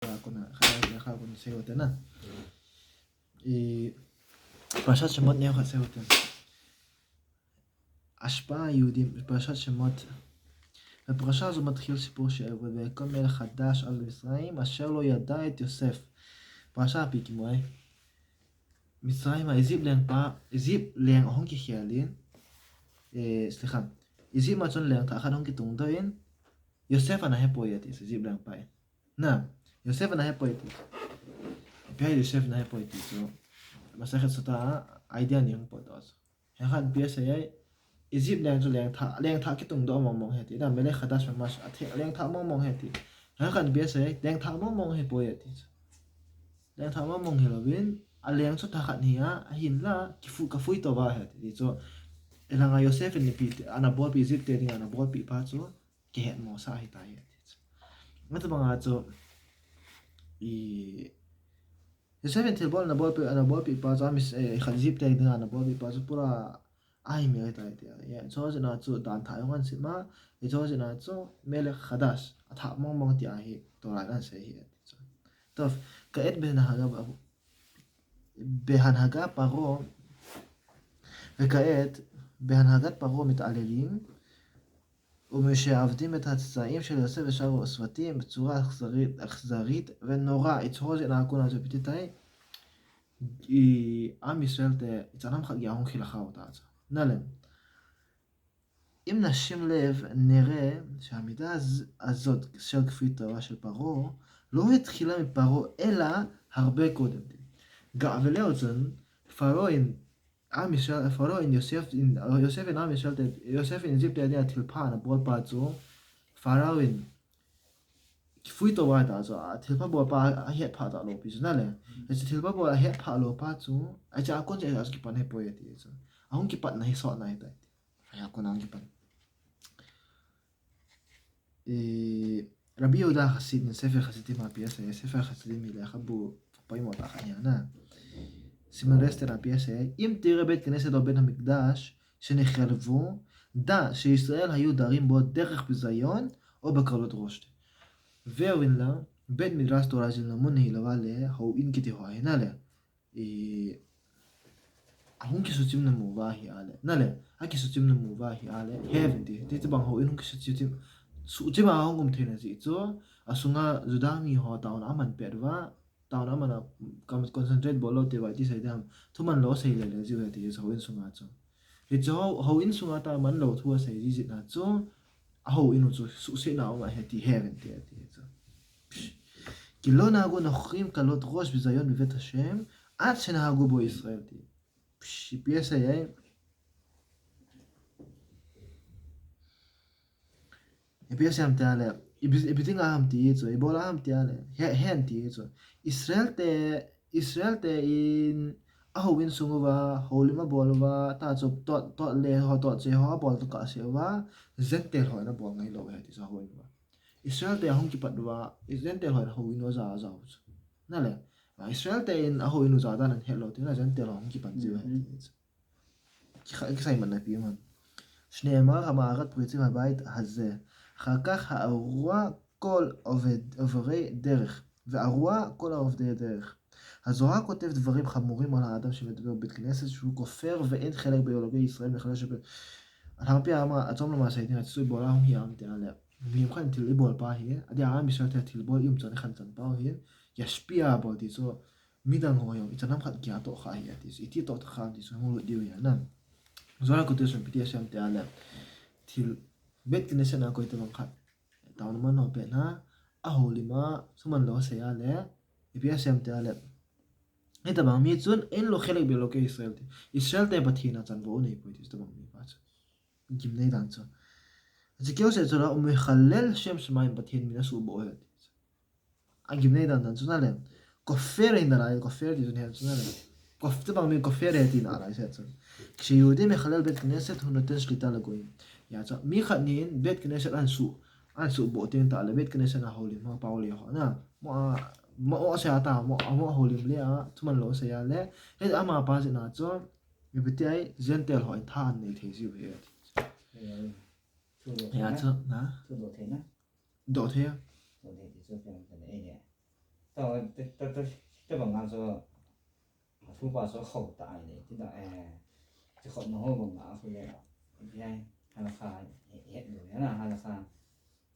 kuna khaya kun seoten na Parashat Shemot neo seoten השפעה היהודים בפרשת שמות. בפרשה הזו מתחיל סיפור שעבוד ויקום מלך חדש על מצרים אשר לא ידע את יוסף. פרשה הפיקימוי מצרים הזיב להם הונקי חיילין סליחה הזיב מצון להם תאחד הונקי תונדוין יוסף הנהה פרויטיס הזיב להם פאי יוסף הנהה פרויטיס פי יוסף נהה פרויטיס מסכת סוטה אידיאן יום פרויטוס אחד פייסאי Egypt lang cho lang tha ki tung do mong heti da mele khadash mas athe lang tha mong heti ha kan bia se lang tha mong he poe ti lang tha mong he lovin a lang cho tha khat ni a hin la ki fu ka fui to ba heti ti cho elanga Yosef ni pi ana bol pi Egypt te ni ana bol pi pa cho ke het mo sa hi ta heti ngat banga cho i Yosef ni bol na bol pi pa cho mis khad Egypt te ni ana bol pi pa cho pura ai me ta idea ya so na chu dan tha yong an sima e so na chu mele khadash atha mong ti a hi to ra an se hi to ka et ben haga babu בהנהגה פרעה וכעת בהנהגת פרעה מתעללים ומשעבדים את הצאצאים של יוסף ושאר השבטים בצורה אכזרית ונורא יצחוז אל הקונה הזו פתיתאי עם ישראל יצאנם חג יהון חילכה אותה הזו נלם. אם נשים לב נראה שהמידה הזאת של כפית טובה של פרעה לא התחילה מפרעה אלא הרבה קודם. ולאוזן פרעין עם ישראל פרעין יוסף אין עם ישראל יוסף אין זיפ לידי התלפה נבול פעצו פרעין כפית טובה את הזו התלפה בו ההיית פעד עלו פיזו נלם. אז התלפה בו ההיית פעד עלו פעצו אז הכל זה אז כיפן הפרויקטי הזו ahun kipat na hisot na ito kaya ako na ang kipat Rabbi Yehuda Hasid ng Sefer Hasidim הפייסה Sefer Hasidim מילה חבו פעמים אותה חיינה סימן רסטר הפייסה אם תראה בית כנסת או בית המקדש שנחרבו דע שישראל היו דרים בו דרך ביזיון או בקרלות ראש ואין לה בית מדרש תורה של נמון נהילבה לה הוא אין כתיהו הינה לה ahun ki sutim na muwahi ale nale aki sutim na muwahi ale heaven ti bang ho inung ki sutim sutim ahun gum thena ji cho asunga judami ho taun aman perwa taun amana concentrate bolo te vai ti sai dam thuman lo sei le ji ve ti so in sunga cho ri cho ho in sunga ta man lo thua sei ji na cho ho inu cho su se na ma he ti heaven ti cho כי לא נהגו נוכרים קלות ראש בזיון בבית השם עד שנהגו בו ישראל ti pieza ya pieza am tale ibiting am ti so ibola am ti ale hen ti so Israel te in ahowin sunguwa holima bolwa ta chop to le ho to che ho bol to ka se wa zentel ho na bol ngai lo he ti so ho wa Israel te hong ki patwa zentel ho ho win wa za na le Israel te in aho inu zada nan hello te na jan te long ki pan jiwa ki sai man na pi man שנאמר המערת פריצים הבית הזה אחר כך הארוע כל עוברי דרך וארוע כל עובדי דרך הזוהר כותב דברים חמורים על האדם שמדבר בבית כנסת שהוא כופר ואין חלק ביולוגי ישראל מחדש הרפי אמרה עצום למעשה הייתי רצוי בעולה הוא יאמתי עליה במיוחד אם תלבו על פעה היא עדי העם בשביל תלבו אם צריך חנצן פעה היא ישפיע בו תיסו מידן הוא היום יצנם חד גיאה תוכה היא תיסו איתי תוכה תיסו הם לא דיו יענן זוהר כותב שם פיתי השם תעלה תל בית כנסת נעקו איתו במחד תאון מנו בנה אהו לימה סומן לא עושה יעלה יפי השם תעלה את הבאמיצון אין לו חלק ביולוגי ישראל ישראל תה בתחינה צן ואו נהיפו איתי סתו במיפת גימני דנצו אז כאילו שצורה הוא מחלל שם שמיים בתחין מנסו בועד גימני דנצו נעלם כופר אין דראי כופר תיזון הרצו נעלם כופר בגמי כופר אין דראי סצון כשיהודי מחלל בית כנסת הוא נותן שליטה לגויים יעצה מי חנין בית כנסת אנסו בועתין תעלה בית כנסת ההולים מה פאולי יחונה מה עושה אתה מה ההולים לי תומן לא עושה יעלה את אמה הפאזי נעצו מבטאי זנטל הו אינתן נתהזיו היית יעצה דות היה 这帮俺说土把说好大的这个จะขดน้องผมมาคุยเลยพี่ให้ราคาเห็นอยู่นะราคา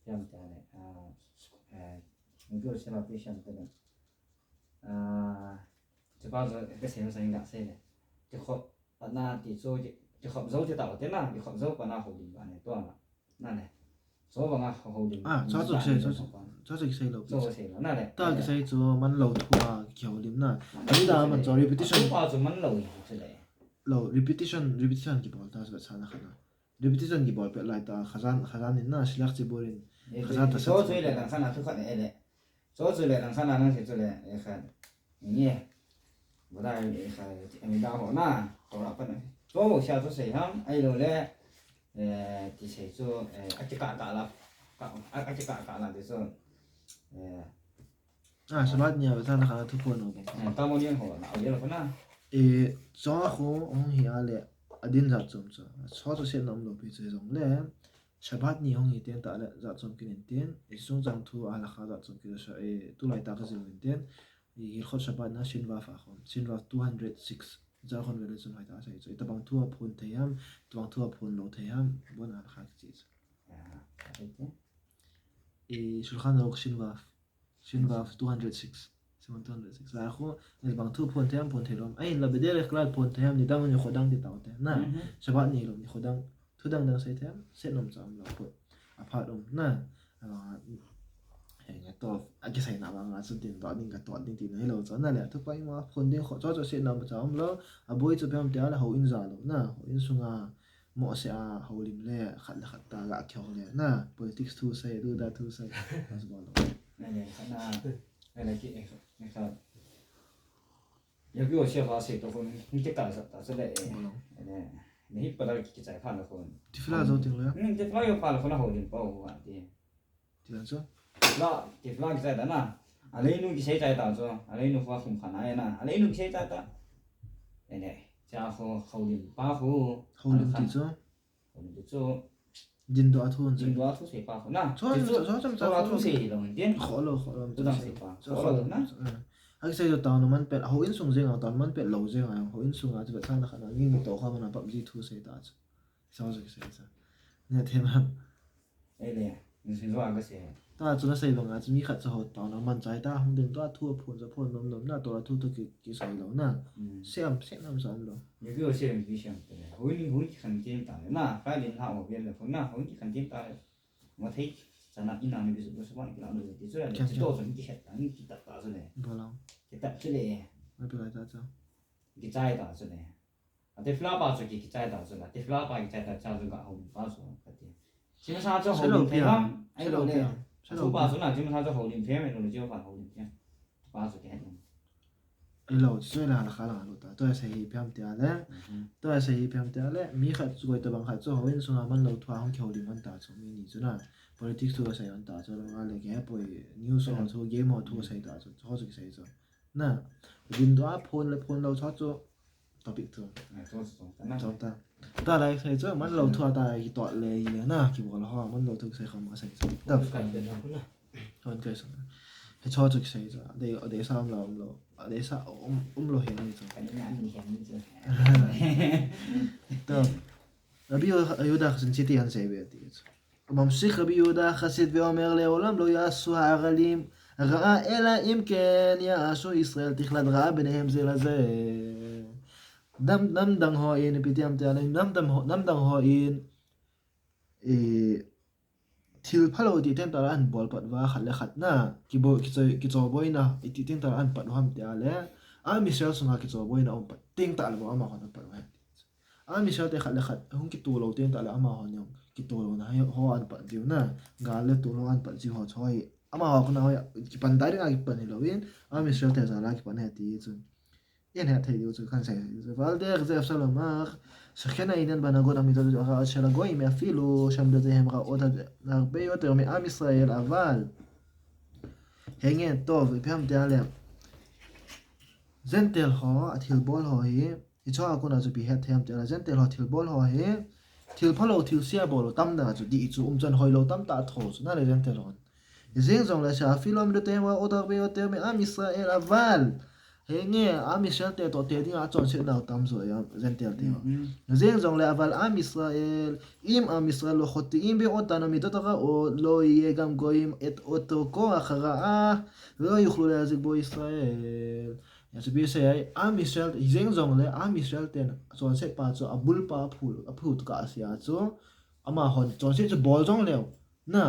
เพิ่มแต่มันก็ใช้แบบพิเศษตัวนึงจะพาจะก็เสียงสัญญาเสียเลยจะขดปัญหาที่โซ่จะขดโซ่จะต่อเท่านั้นจะขดโซ่ปัญหาหัวดิ่งอันนี้ตัวนั่นแหละโซ่ปัญหาหัวดิ่ง저쪽 sei lo โซ่เสียแล้วนั่นแหละ ta cái sei cho man lo thua kiểu lim na ani da man cho repetition ว่าจะมันเลยใช่เลย lo repetition ki bol ta sa sana khana repetition ki bol pe lai ta khazan in na silak chi borin khazan ta โซ่ช่วยเลยหลังขนาดทุกคนเลยโซ่ช่วยเลยหลังขนาดนั้นช่วยเลยค่ะนี่บ่ได้ค่ะมีดาวหัวหน้าของเราเป็นโซ่ชาตัวเสียงไอ้เราเลยที่เสียตัวอาจจะกะละอาจจะกะละที่สุดsabat nya ta na khana thu pon no ตามโมเดลหัวเราเยอะคนน่ะ cho kho ong hi ale adin za chom cha cho cho se nam lo pi che jong le shabat ni hong hi ten ta le za chom kin ten e sung jang thu ala kha za chom ki sha tu lai ta ka jil ten i khot shabat na shin wa fa khom shin wa 206 za khon ve le chom hai ta sai cho ta bang thu a phun theyam tu bang thu a phun lo theyam bon al kha chi shulchan aruch shin wa 206 706 la kho ne bang thu phun theyam phun theylom ai la bedel khlat phun theyam ni dang ni khodang ti taw te na shabat ni lom ni khodang thu dang dang sai theyam set nom cham lo put apart om na he nga to a ki sai na ba nga sun tin to ding ka to ding ti nei lo cho na le thu pai ma phun ding kho cho set nam cham lo a boi chu pem te ala ho in za lo na ho in sunga mo se a ho lim le khat la khat ta ga khyo le na politics thu sai du da thu sai as ba lo นั่นเองขนาดอะไรที่นะครับยังก็เชื่อว่าสิ่งตัวคนนี่จะการสัตว์แสดงเนี่ยนี่ปลาที่ใจผ่านละคน ti fla zo ting le นี่จะปลาอยู่ผ่านละคนละหัวดินเปล่าหัวดี ti lan zo ละที่ปลาที่ใจแต่น่ะอะไรนู่นที่ใช้ใจต่างจ้ะอะไรนู่นว่าคุ้มขนาดน่ะอะไรนู่นที่ใช้ใจต่างเนี่ยจะหัวดินปลาหัว ho lim ti zo หัวดินจะ din do athun จริ zo งว่าทุกสิ่งปลาหัวน่ะ cho ทุ cho กสิ่งเราเหมือนเดิม kho lo ทุกสิ่งปลาหัวเรานะ ai sai do taw no man pet ho in sung jeng taw man pet lo jeng ai ho in sung a chu thang na khana ngi to kha man pub ji thu sai ta chu so sai sa ne them ไอ้เนี่ยนี่คือว่าก็เสีย ta chu na sai bang a chu mi khat chu ho taw no man chai ta hong ding to thu phun cho phun nom nom na to thu to ki sai lo na sem nam sam lo 有个些人比想的，会很简单的，那反正他我变了，那会很简单的，我睇在那一两年就是往一两年的，就是你多成几下，你几打打出来， ba lo 几打出来， ai pe lai ta cha 几再打出来，啊，对，弗拉巴出去几再打出来，对，弗拉巴几再打加入个后面巴出个的，基本上做后面偏方，哎咯嘞，出巴出那基本上做后面偏面，就反后面偏，巴出去还用。ai lo chu la la khala lo ta to sai hi pyam te ale to sai hi pyam te ale mi khat chu goi to bang khat chu ho in sung a man lo thwa hong kheu lim man ta chu mi ni chu na politics thu sai an ta chu lo ale ge poi news on thu game on thu sai ta chu ho chu sai chu na din do a phone lo cha chu topic tu 做这种，那 chong ta ta lai sai chu man lo thwa ta hi to le hi na ki bo la ha man lo thu sai kham ma sai chu ta 感觉到不呢？ hon kai sa he cho chu sai chu de sam lo de sa lo he ni chu 感觉哪里很这。 טוב, רבי יהודה חסנציתי הנשאי ממשיך רבי יהודה חסיד ואומר לעולם לא יעשו הערלים רעה אלא אם כן יעשו ישראל תכלת רעה ביניהם זה לזה דם דang hoin pitiam te alai nam dang hoin thil phalo ti ten tar an bol pat wa khat le khat na ki cho boy na ti ten tar an pat ham te ale a misel sunga ki cho boy na om pat ting ta al bo ama hon pat wa a misel te khat le khat hung ki tu lo ten ta la ama hon yong ki tu lo na ho an pat diu na ga le tu lo an pat ji ho choi ama ho na ho ki pan dai nga ki pan lo win a misel te za la ki pan he ti chun yen ha thei diu chu khan sai val der ze salomach שכן העניין בהנהגות המידות של הגויים אפילו שעמדותיהם רעות הרבה יותר מעם ישראל אבל הנגן טוב פעם תעלם זנטל הו התלבול הוהי יצוא הגון הזו ביהת הם תעלה זנטל הו תלבול הוהי תלפלו תלסיה בולו תמדה הזו די יצוא אומצ'ן הוי לא תמדה תחוז נעלה זנטל הון zeng zong la sha philom de te wa odak be te me am Israel aval he nge am Israel te to te ding a chon se naw tam zo ya zentel te zeng zong la aval am Israel im am Israel lo khoti im be otana mi tota o lo ye gam goim et oto ko akhara lo yukhlu la zik bo Israel ya se be se am Israel zeng zong le am Israel te chon se pa cho abul pa phul a phut ka sia cho ama hon chon se cho bol jong leo na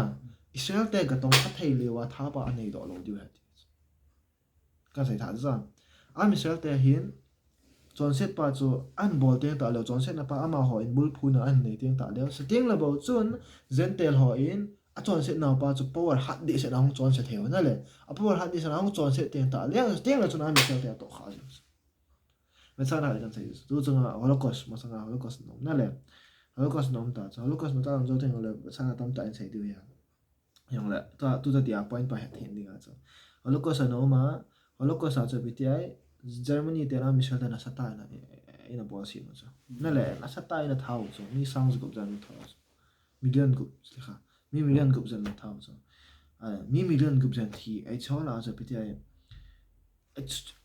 Israel te ka tong ka thei lewa tha pa nei do lo diu ha ka sai tha zan am Israel te hin chon set pa chu an bol te ta lo chon set na pa ama ho in bul phu na an nei te ta le setting la bo chun zentel ho in a chon set na pa chu power hat de se na hong chon set heu na le a power hat de se na hong chon set te ta le setting la chun am Israel te to kha me sa na kan sai tu chung holocaust ma sa holocaust no na le holocaust nom ta holocaust no ta zo te le sa na tam ta in sai diu ya yang la ta tu ta dia point pa het hin ding a cho holocaust no ma holocaust a cho pti Germany te na Michel te na sata na ina bo si no cho na le na sata ina thau cho mi sounds go jan thau million go sikha mi million go jan thau cho mi million go jan thi ai cho la cho pti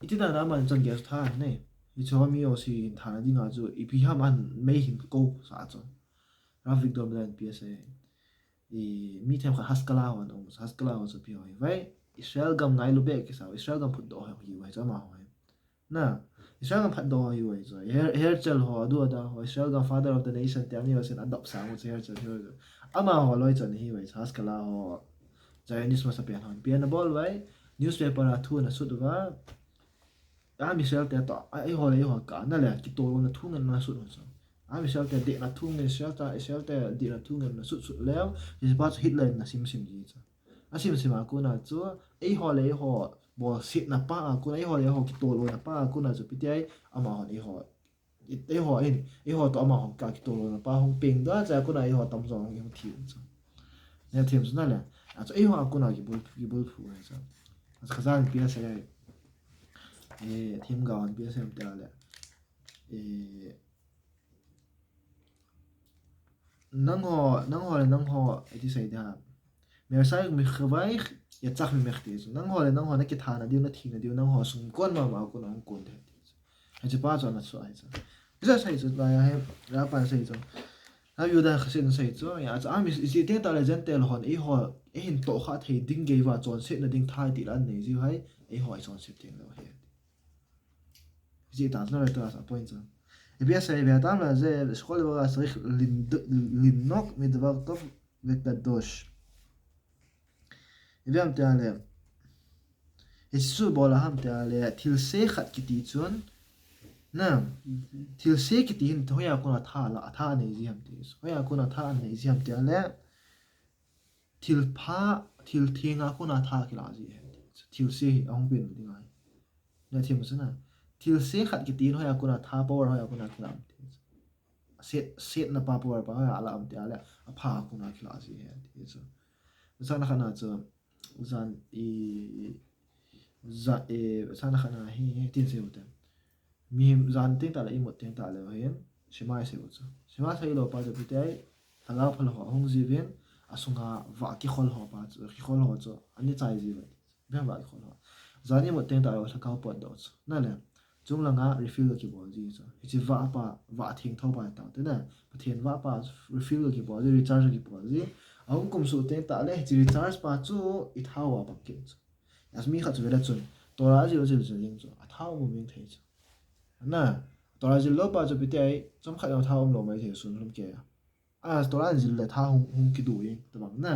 iti da na man jan gas tha ne i cho mi o si tha na ding a cho i pi ha man me hin ko sa cho Ravik Domlan PSA i mi them kha haskala wa no haskala wa so pi hoi vai Israel gam ngai lu be ke sa Israel gam phut do ha hi wai cha ma hoi na Israel gam phat do hi wai so Herzl ho du da ho Israel gam father of the nation te mi was an adopt sa mo Herzl hi wai ama ho loi chan hi wai haskala ho Zionism sa pian hon pian bol wai newspaper a thu na su du wa am Israel te to ai ho ka na le ki to na thu na su so am Israel te de na thu nge Israel te de na thu nge na su leo is ba Hitler na sim ji cha a sim ko na chu ei ho le ho bo sit na pa ko ei ho le ho ki to lo na pa ko na chu pi tai ama ho ei ho to ama ho ka ki to lo na pa hong ping da cha ko na ei ho tam zo hong thiu cha ne thiam na le a chu ei ho ko na ki bul phu ha cha a khazan pi sa thiam ga on pi sa ta le nang ho eti sai da mer sai mi khwai ya chak mi mekti so nang ho na ki thana diu na thina diu nang ho sum kon ma ko nang kon de ha je pa cho na so ai cha bisa sai so la ya he ra pan sai so ha yu da khasin sai so ya cha mi si te ta le jen tel hon e ho e hin to kha thei ding ge wa chon se na ding thai ti lan nei ji hai e ho ai chon se ting lo he ji ta na le ta sa point so بيسا يبيعتام زي الشغل بقى صريخ للنوك مدبرتوف وكدوش يبيعم تعالى يسو بولا هم تعالى تلسي خد كتيتون نعم تلسي كتين هو يكون أتا نيزي هم تيس هو يكون أتا نيزي هم تعالى تلتين أكون أتا كلازي تلسي أهم بين بديناي نتيم مسنا tilse khat ki tin hoya kuna tha power hoya kuna khlam set na pa power pa hoya ala am te ala apha kuna khla si he ti so sana khana cho zan sana khana hi tin se uta mi zan te ta la imot te ta la hen shimai se uta shimai sai lo pa jo pi tai thala phal ho hong ji ven asunga wa ki khol ho pa cho ki khol ho cho ani chai ji ba ba ba khol ho zani mo te ta lo sa ka pot do na le chung langa refill ki bol ji cha hi wa thing tho ba ta te na pathian wa pa refill ki bol ji recharge ki bol ji aung kum su te ta le ji recharge pa chu I thawa ba ke chu as mi kha chu vela chun to ra ji ji jing chu a thaw mo ming thei chu na to ra ji lo pa chu pi te ai chom kha lo thaw lo mai the sun hlum ke a to ra ji le tha hung ki du yin to bang na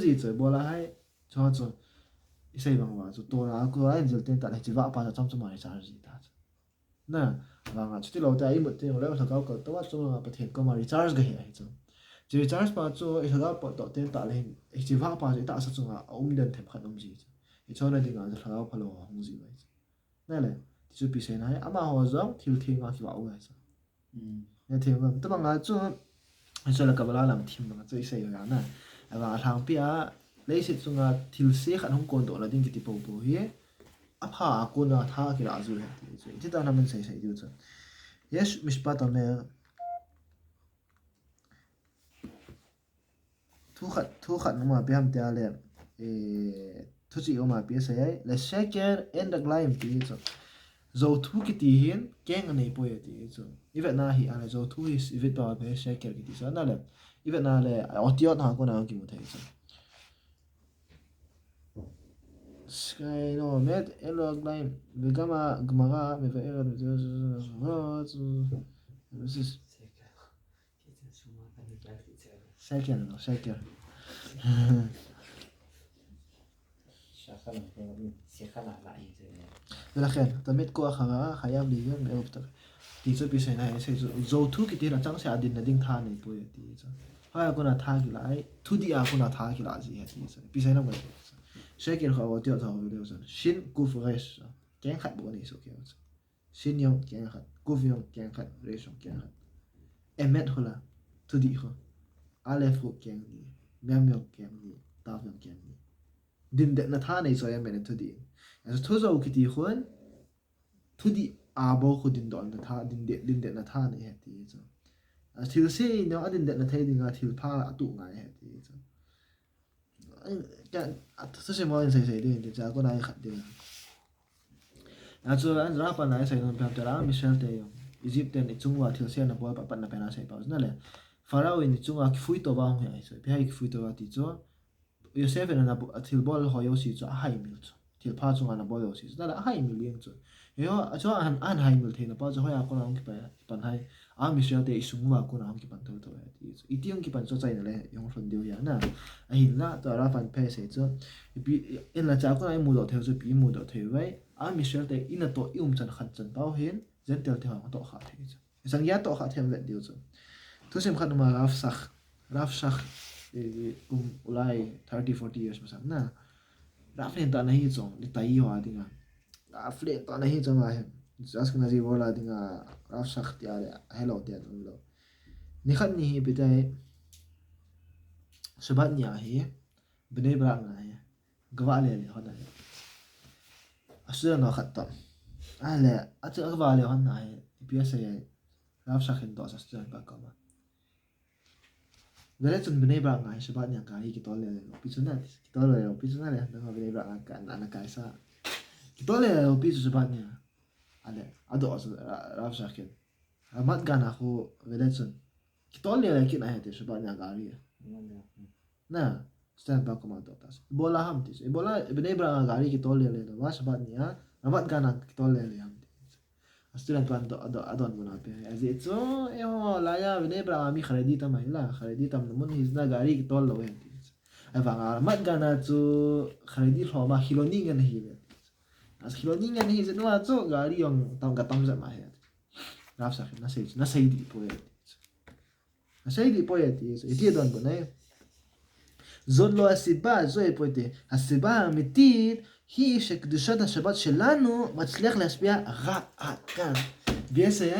ji che bola hai cho chu isai bang wa chu to ra ko ai jil ten ta le ji wa pa chom chom mai charge ji ta na bang chu ti lo ta I mo te lo tha ka ko to wa chu ma pathian ko ma recharge ga hi chu ji recharge pa chu I tha pa to ten ta le ji wa pa ji ta sa chu nga den them khat ji I cho na ding a tha pa lo hong ji bai na le ti chu pi se na ama ho zong thil thing a ki wa wa cha ne them ba to bang a chu so la ka bala lam thim ba chu isai ga na ba thang pi a lấy sự chung là thiếu sẻ khăn không còn độ là đinh cái tipo bố hi áp hạ cô na tha cái là rồi thì ta nằm mình say điều chứ yes mishpat omer thu khát nó mà bị ham tia lệ thu chi oma pi sai le sheker en the glaim ti so zo thu ki ti hin keng nei po ye ti so even na hi ana zo thu is even ba be sheker ki ti so na le even na le otiot na ko na ki mu thai so sky no met elo glaim ve gama gmaga me ve elo this is sheker no sheker ולכן תמיד כוח הרעה חייב להיות מערב תראה. תיצור פיסיינה זו תו כי תראה צ'אנג שעדין נדין תא נפוי תיצור. היה כונה תא גילאי, תו דיה כונה תא גילאי זיהה תיצור. פיסיינה מגד תיצור. שקר חווה אותיות זהו ולאו זו. שין גוף רש. כן חד בו ניסו כאו זו. שין יום כן חד. גוף יום כן חד. רש יום כן חד. אמת הולה. תו די חו. א' חו כן די. מם יום כן די. תו יום כן די. דין דת נתא ניסו ים בין תו די. אז thu dầu cái tí khuôn thu đi bố khu din đòn na din đệ na tha này hết thì chứ thiếu xe nó din đệ na thấy đi ngã thiếu pha tụ ngài hết thì chứ cái thứ gì mà anh say đi thì cha có này khát đi chứ anh ra phần này say nó phải cho ra Michel tây Egypt này Trung Hoa thiếu xe nó bố bắt na pena say bao nhiêu này Pharaoh này Trung Hoa phui to bao nhiêu ấy rồi bây giờ phui to bao tí chứ Joseph này là thiếu bol họ yêu sĩ cho hai mil til pa chung ana boyo si da hai million chu yo cho an hai mil the na pa cho ya ko na ki pa pan hai a mi sha te isung wa ko na ki pan to ya ti itiong ki pan cho chai na le yong hlon deu ya na a hin la to ra pan pe se chu bi in la cha ko na mu do the chu bi mu do the wai a mi sha te in to chan khat chan pau hin zen tel the ha to kha the chu sang ya to kha them le deu chu tu sem khat ma raf shakh ulai 30 40 years ma sam na Rafle ta nahi chong ni tai ho adinga Rafle ta nahi chong a he just kana ji bola adinga raf shakti ale hello te an lo ni khat ni bi tai sabat nya hi bne bra nga he gwa le le hona he asura no khat ta ale atu gwa le hona he bi sa ye raf shakhin to sa stu ba ka ma Vele chun bne bra nga sabat nya ka hi ki to le pichuna pichuna le na bne bra ka na ka sa ki to le pichu sabat nya ale ado as raf shakhin amat gana khu vele chun ki to le ki na he te sabat nya ga ri na stand ba ko ma to tas bola ham tis bola bne bra ga ri ki to le no wa sabat nya amat gana ki to le ham Student pan adon muna pe as it's so la ya bne bra mi kharedi tam la kharedi tam mun hizna gari ki tol lo he ava mat gana chu kharedi thoma khiloni ngan hi as khiloni ngan hi no chu gari yong tam ga tam za ma he raf sa na sei di poet is iti don bunai zon lo asiba zo e poete asiba amitית היא שקדושת השבת שלנו מצליח להשפיע רק כאן. ביסי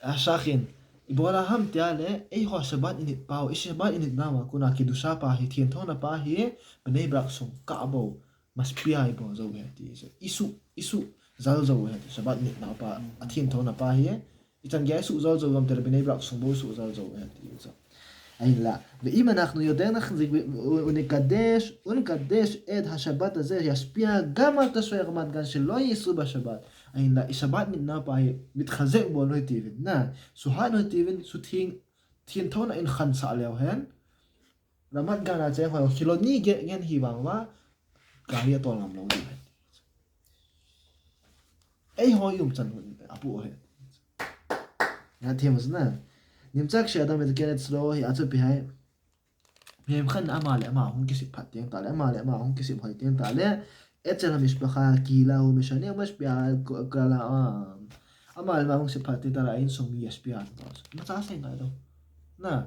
השכין. איבולה המתיה לאיהו השבת אינית פאו. איש השבת אינית נאמה. כונה קידושה פאהי. תיינתונה פאהי. בני ברקסון. קעבו. משפיע איבו. זו בהתי. איסו. זל זו בהתי. שבת אינית נאמה פאהי. תיינתונה פאהי. איתן גייסו זל זו גם תראה בני ברקסון בו זל זו בהתי. אלא, ואם אנחנו יודעים ונקדש את השבת הזה, ישפיע גם על תושבי רמת גן שלא ייסעו בשבת. אלא, שבת ניתנה פה, מתחזק בו לא היטיבין. סוהד לא היטיבין, תיינתון אין חנסה עליהו הן. רמת גן הזה, חילוני גן היוון בה, גאי את עולם לא היטיבין. אי הויום צנון, אפו הן. נתיים אז נמצא כשאדם מתקן אצלו יעצו פיהי מהמכן אמה הון כסיב פתיין תעלה אמה הון כסיב חייתיין תעלה אצל המשפחה הקהילה הוא משנה ומשפיע על כלל העם אמה הון כסיב פתיין תעלה אין סומי ישפיע על תעש מצא עשיין תעלה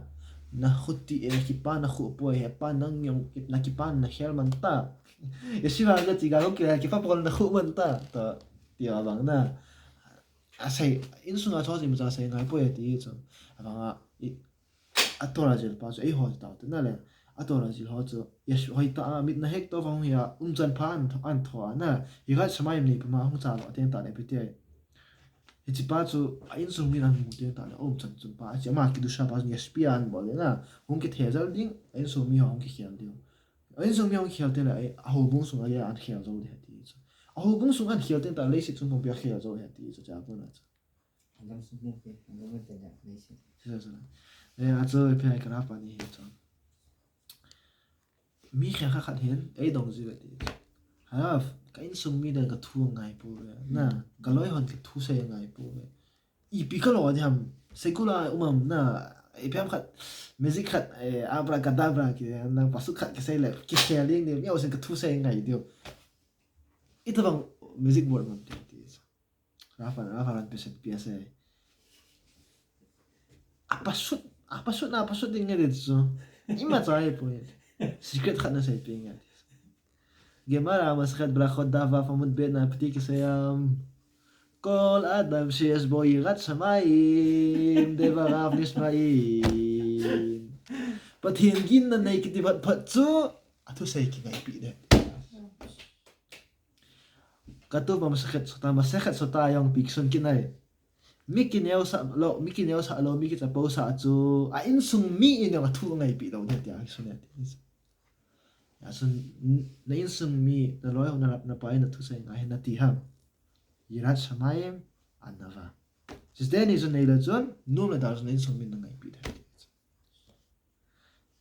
נחותי כיפה נחופו היפה נגיום נקיפה נחל מנתה ישיבה על זה תיגרו כיפה פרול נחו מנתה תהיה הבנג asai insunga choji mu sai ngai po yati chu ava atora jil pa chu ei ho ta na le atora jil ho chu yes hoi ta mit na hek to wang ya chan phan an tho na yi ga samai ni pa ma hu cha lo ten ta le pi te hi pa chu insung mi ran mu te ta le chan chun pa cha ma ki du sha pa yes pi an bo le na hung ki the jal ding insung mi hong ki khian ding ấy dùng miếng khiêu tên là ấy hầu bung sung ấy ăn khiêu rồi thì tí hầu bung sung ăn khiêu tên ta lấy xịt chung không biết khiêu rồi thì tí cho cô nói Hanggang sumuki, hanggang magtanya, naisip. rồi rồi ấy chơi phải cái nào phải hết rồi mi khiêu khác hiện ấy đồng gì vậy tí ha cái sung mi đang cái thu ngay bố na cái lối hòn cái thu xây ngay bố ý bị cái lối thì ham sekula na ấy phải khát magic khát abracadabra cái na pasuk khát cái xây lại cái xe liên điều nhau cái thu xây ngay điều itu bang music board man ti Rafa biasa apa shoot tinggal itu ima try po secret khat na sa ipinga gemara masakhat brakot dava famud bet na piti kisayam kol adam שיש בו יראת שמיים דבריו נשמעים פתהינגין ננאי כתיבת פצו אתו סייקי ngay pide katu masakit sa tayong pikson kinay mikinyaw sa alo mikita po sa atsu ain sung mi in yung atu ngay pi daw niya so net ya so na in sung mi na loy na pa na tu sa ngay na tiham yirat samayem anava sis den is an ela zon no na dar na in sung mi na ngay pi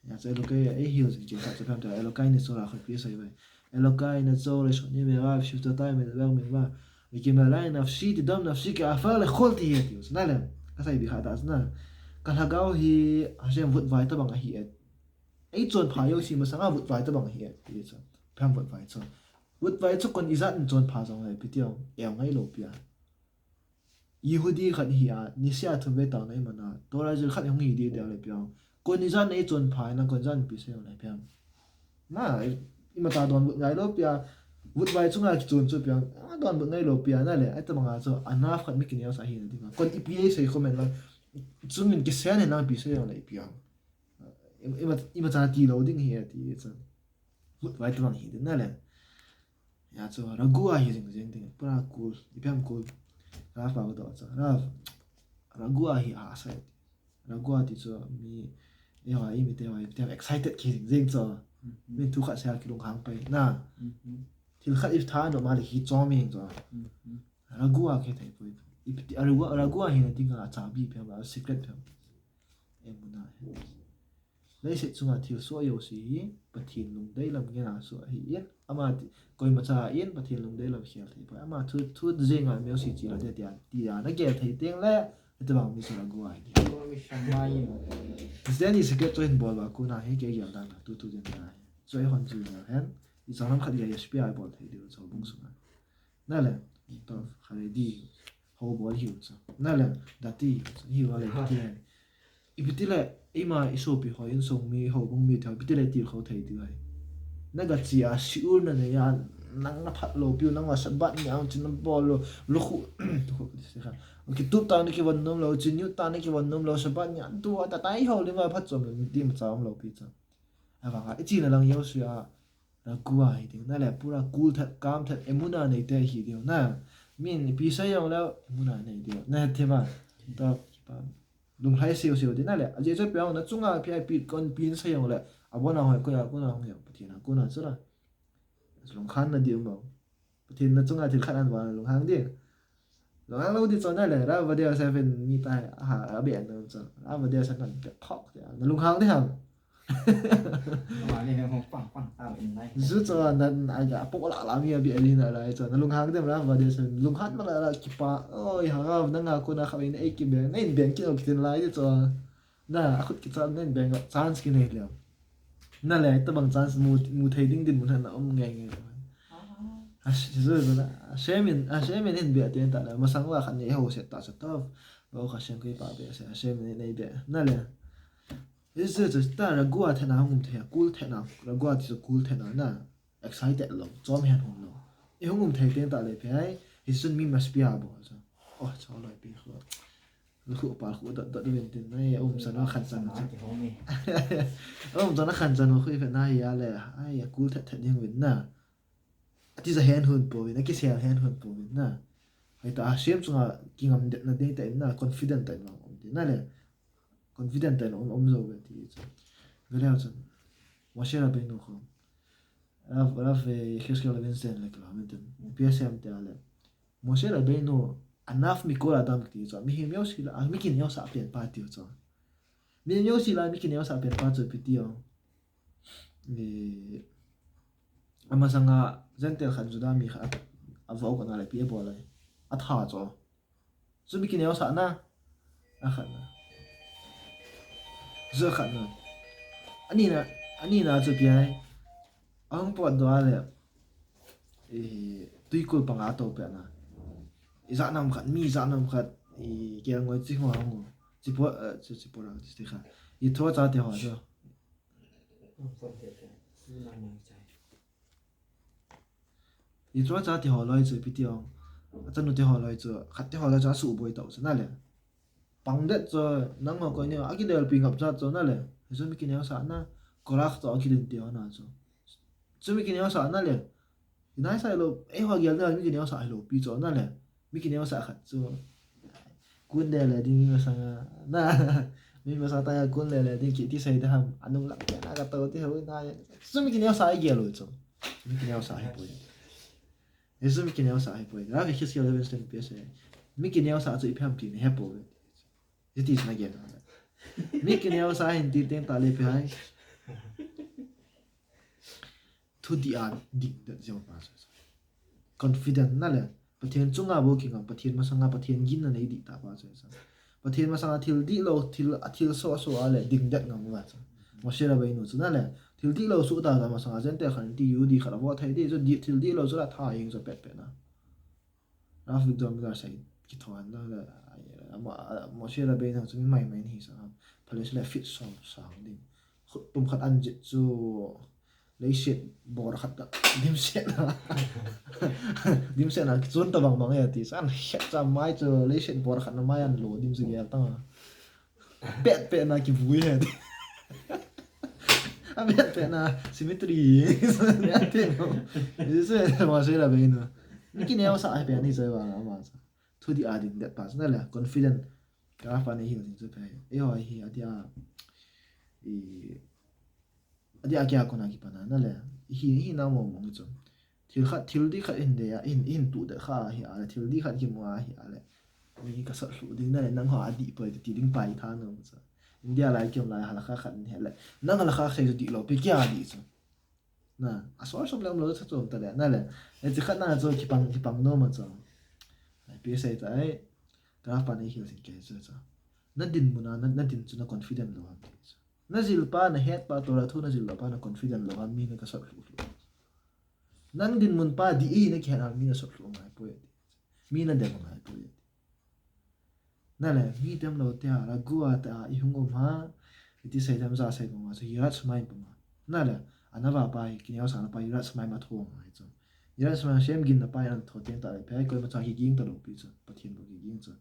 ya so lokay e heals in jinta sa pamta lokay ni so ra khot pi sa iba אלוקיי נצור לשוני מרב שבטותיי מדבר מרבה וכמעלי נפשי תדום נפשי כעפר לכל תהיה תיוס נלם כסאי ביחד אז נל כלהגאו היא השם vụt vài ta bằng hiệt ấy chọn phá yêu xí mà sáng vụt vài ta bằng hiệt thì sao phàm vụt vài cho con izat chọn phá xong này bị tiêu eo ngay lộp ya Yehudi khát hiya nisia thum về tao này mà na tôi là khát không hi đi đều lại piao con izat này chọn phá na con izat bị sao lại phàm na ima ta don bu ngai lo pia vut vai chunga ki chun chu pia don bu ngai lo pia na le ai ta manga cho anaf khat mi kinia sa hi na dinga kon ipa sei comment la chun min ki sen na bi sei la pia ima ta ti lo ding hi ti cha vut vai ta hi na le ya cho ragua hi jing ding pura cool ipiam cool ra fa do cha ragua hi a sai ragua ti cho mi ya mi te excited ki jing cho mình thu khát xe cái lồng hàng bay na thì khát if thà nó mà lại hít cho mình rồi ragua cái thầy bôi ragua hiện là tiếng là chả bị phải mà secret phải em muốn nói lấy sự chung là thiếu số yếu gì bắt thiên lùng đây làm cái nào số hiện ama coi mà cha yên bắt thiên lùng đây làm khiêu thầy bôi ama thu riêng là mấy sự chỉ là để tiền nó kể thầy tiếng lẽ itu bang mi ragua ini Then is get to in ball ba kuna he ke yal dan tu den na so e hon ju na hen i zanam khadi ya SPI ball thei dio so bung sunga na le to khare di ho ball hiu so na le dati hi wa le ti i bitile ima iso pi ho in song mi ho bung mi thau bitile ti kho thei di ai na ga chi a siur na ne ya nang na phat lo piu nang wa sabat nyang chin ball lo khu to ko se kha cái tụt tao này cái vận động lâu chín nhút tao này cái vận động lâu sắp ban nhãn tua ta tái hậu lên mà phát triển được đi một sáu lâu pizza và cái chỉ là lòng yêu suy là cua hay tiếngนั่นแหละpura cool thật calm thật emuna này thế hi điều na mình pizza yang lâu emuna này điều na thế mà đó lùng hai siêu siêu thìนั่นแหละgiờ cho béo nó chung à pip con pin sai yang lại à bọn nào hỏi coi à bọn nào không hiểu thì là cô nào chứ là lùng khăn là điều mà thì nó chung à thì khăn ăn vào lùng hàng đi rồi lâu đi cho nên là ra vào đây sẽ phải mi tai ở biển rồi cho ra vào đây sẽ cần cái thóc thì nó lung hăng đấy hả mà này không quăng quăng tao in đây giúp cho nên ai cả bộ lạ làm gì biển đi lại cho nó lung hăng đấy mà ra vào đây sẽ lung hăng mà là kipa ôi hả nó ngà cô na khơi này cái biển này biển kia cái tiền lại cho na aku kita nên biển chance cái này liền na lại tao bằng chance mu thấy đinh đinh mu thằng nào ông nghe Hashemin hin bia tiền tại là mà sáng qua khăn nhảy hồ sẽ tạo sự tốt bao Hashem cái bảo bia sẽ Hashem này bia nè liền ý sự ta là gua thế nào không thể cool thế nào là gua thì cool thế nào nè excited lắm chom hen hồn lắm ý không thể tiền tại là phải ý xuân mi must be abo sao ôi cháu lại bị khổ khổ bà khổ đợt đi tiền này sao nó khăn chân sao nó khăn chân nó khơi phải này ya là ai cool thế như vậy nèที่จะเห็นหุ่นปูวินะกี่เสียเห็นหุ่นปูวินะไอ้ตาเชื่อมจังอ่ะกินงำเด็ดนั่นเองแต่น่ะ confident แต่น้องนั่นแหละ confident แต่น้องโจ้แบบที่จ้ะเวลาจังว่าเชื่อเราเป็นหนุ่ม Raf Hezkel Vincent le kala meten PSM te ale Moshe Rabbeinu anaf mi kol adam ti cho mi himyo sila mi kin yo sa pen pa ti cho mi himyo sila mi kin yo sa pen pa cho pitio amasanga zentel khan juda mi kha avau ko na le pi bo le atha cho so mi kin yo sa na a khan na zo khan na ani na cho pi ai ang po do ale tui kul panga to pe na za nam khat mi za nam khat ke ngoi chi ho ang chi po ra chi kha I tho cha te ho jo I tho cha te ho loi chu pi ti ong chan nu te ho loi chu khat te ho loi cha su boi to na le pang de cho nang ho ko ni a ki del ping up cha cho na le so mi ki ne sa na ko rak to ki den te ho na cho so mi ki ne sa na le nai sai lo e ho gyal na mi ki ne sa lo pi cho na le mi ki ne sa khat chu kun de le ding mi sa na mi ma sa ta ya kun le ding ki ti sai da ham anung lak ya na ka to ti ho na so mi ki ne sa ai gyal lo cho mi ki ne sa ai poi e so mi ki ne sa ai poi ra vi his gyal le sten pi se mi ki ne sa chu I pham ti ne he po it is na gyal mi ki ne sa hin ti ten ta le pi hai to the art dik da jo pa confident na le pathian chunga bo ki ngam pathian ma sanga pathian gin na nei di ta pa sa pathian ma sanga thil di lo thil so ale ding dat ngam wa sa mo shera bai no chu na le thil di lo su ta ma sanga jen te khan ti yu di khara bo thai di zo di thil di lo zo la tha ing zo pet pe na raf vi dom ga sai ki thon na le mo shera bai na chu mai mai ni sa phale le fit so sa ding tum khat an ji chu lấy shit bor khat dim set na chun ta bang bang ya ti san het cha mai chu lấy shit bor khat na mai an lo dim su ya ta pet na ki vui he a pet na symmetry ya te no isso é uma cena bem no ni ki ne sa ai pe ni sai ba ma sa to the adding that pass na la confident ka fa ni hi ni pe e ho hi adia adia kya ko na ki pana na le hi na mo mo chu thil di khat in de ya in tu de kha hi a thil di khat ki mo a hi a le mi ka sa hlu ding na le nang ha adi pa ti ding pai tha no chu india lai kyom lai hala kha khat ni le nang hala kha khai di lo pe kya di chu na a so so lam lo cha chu ta le na le e chi khat na chu ki pang no ma chu ai pe sai ta ai ka pa ni hi sin ke chu na din mu na din chu na confident lo ha na zil pa na het pa to ra thu na zil pa na confident lo mi na ka sa hlu nang din mun pa di na ki ha mi na sa hlu ngai po mi na de ngai po na le mi tem lo te ara gua ta I hungo ma iti sai tam za sai ma so hirat smai pa ma na le anava pa ki ne sa na pa hirat smai ma tho ngai chu hirat smai shem gin na pa an tho ten ta le pe ko ma cha ki ging ta lo pi chu pathian bo ki ging chu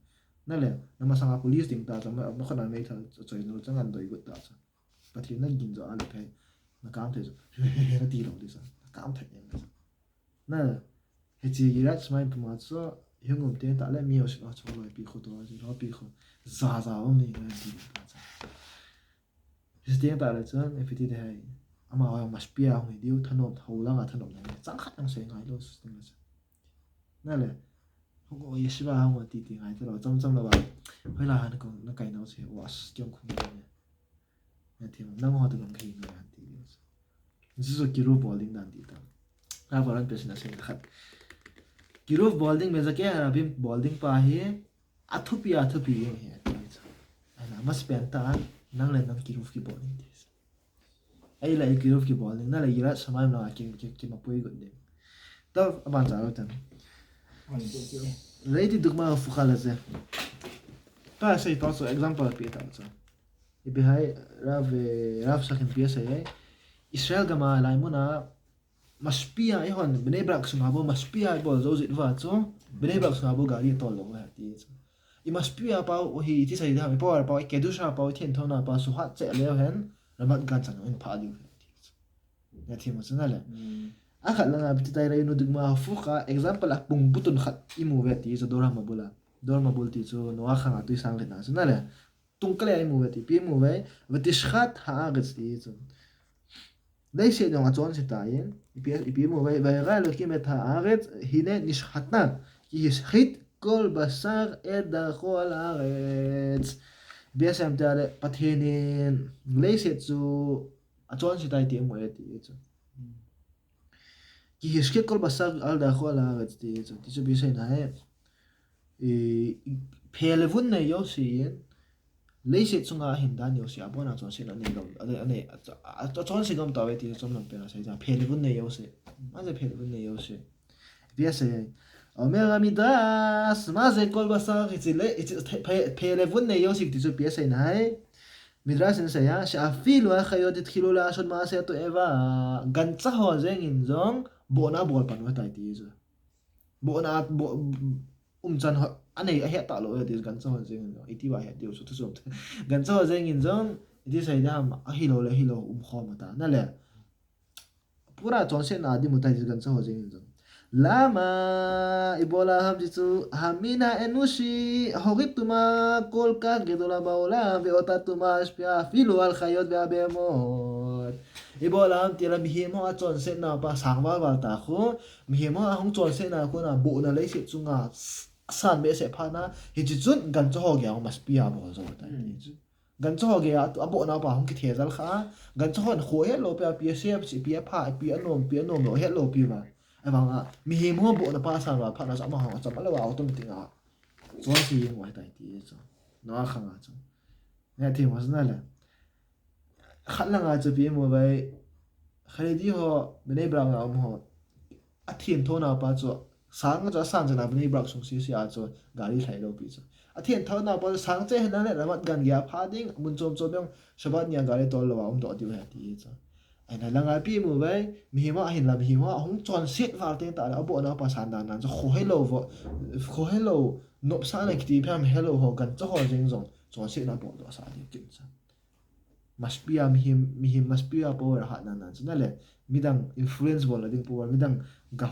na le na ma sanga police ding ta ma ma khana mai tha choi no chang an doi gut ta chu pathian na gin zo ale pe na kam the chu na ti lo di sa kam the ne na he chi hirat smai pa ma chu hungum ten ta le mi o sha chu lo pi kho to lo pi kho za o mi ga ti ta cha is ten ta le chan e piti de hai ama wa mas pia hu diu thanom thola nga thanom na chang khat ang se ngai lo su ten cha na le hu go yi shi ba ha mo ti ngai to lo cham lo ba hoi la han ko na kai no se was kyong khum ne na ti na mo to gam khai na ti ji zo ki ro bowling dan ti ta na baran pe na se khat Kirov bowling में जके अभी bowling पा है अथुपी है ना मस पेंटा नंग ले नंग Kirov की bowling दिस आई ला Kirov की bowling ना ले इरा समय ना की मपुई गुड दे तब अब जाओ तन रेडी दुगमा फुखाला से तो ऐसे तो सो एग्जांपल पे था तो ये है राव सखन पे है इस्राएल गमा लाइमुना maspia ai hon bene brak suma bo maspia bo zo zit wa cho bene brak suma bo gari to lo ha ti I maspia pa o hi ti sai da me power pa ke du sha pa thien thona pa su hat che le hen ramat gan chan in pha diu ya thi mo chana le a khat la na bi tai rai no dugma fu kha example a pung butun khat I mu ve ti zo dor ma bul ti zo no a khanga tu sang le na chana le tung kale ai mu ve ti pi mu ve ti shkhat ha ga ti zo לייסט יום הצון שתיים, יפימו וירא אלוקים את הארץ, הנה נשחטה, כי השחית כל בשר את דרכו על הארץ. biasa am tare pathenin leiset chu achon sitai ti mo eti chu ki hiske kol basar al da khola ret ti chu biasa na he pelevun ne yo sin leiset chunga hindan yo sia bona chon sin ani lo ane achon sigam tawe ti chom lam pena sai ja pelevun ne yo se ma je pelevun ne yo se biasa אומר המדרש, מה זה כל בשר? פלבון יוסיק תיצור פייסי נהי. מדרש נסיה, שאפילו החיות התחילו לעשות מעשה תועבה, גנצה הוזן אינזון, בונה בול פנו את הייתי איזה. בונה, אומצן, אני הייתה לו את איזה גנצה הוזן אינזון, איתי ואהי דיו סוטו סוט. גנצה הוזן אינזון, איתי סיידם, ההילו אומחום אותה, נלה. פורה צ'ונסן נעדים אותה איזה גנצה הוזן אינזון. למה איבולה המג'יצו המין האנושי הורית תומה כל כך גדולה בעולם ואותה תומה השפיעה אפילו על חיות והבהמות איבולה המתירה מהם הצון סנה פסח ובלתחו מהם ההון צון סנה כונה בונה לייסט צונga san bese pana hijitsun gancho hogya maspia bo zo ta gancho hogya abo na pa hong ki thezal kha gancho hon khoe lo pe pi sep chi pi pha pi anom lo he lo pi ba ai bang a mi hi mo bo na pa san wa pha na sa ma ha cha ma lo wa automatic a zo si yin wa ta ti zo no a khang a zo ne ti mo zna la khala nga zo pi mo bai khale di ho bene bra nga mo a thien tho na pa zo sang cho sang cho na bene bra sung si si a zo gari thai lo pi zo a thien tho na pa sang che na le ramat gan ya pha ding mun chom chom yang shabat nya gari tol lo wa do ti ha ti zo ai na langa pi mu bai mi ma hin la mi ma hong chon sit wa te ta abo na pa san dan nan zo kho hello no sa na ki ti pham hello ho gan cho ho jing zong chon sit na bo do sa di kin sa must be mi him must be a power ha nan nan na le midang influence bol ding power midang ga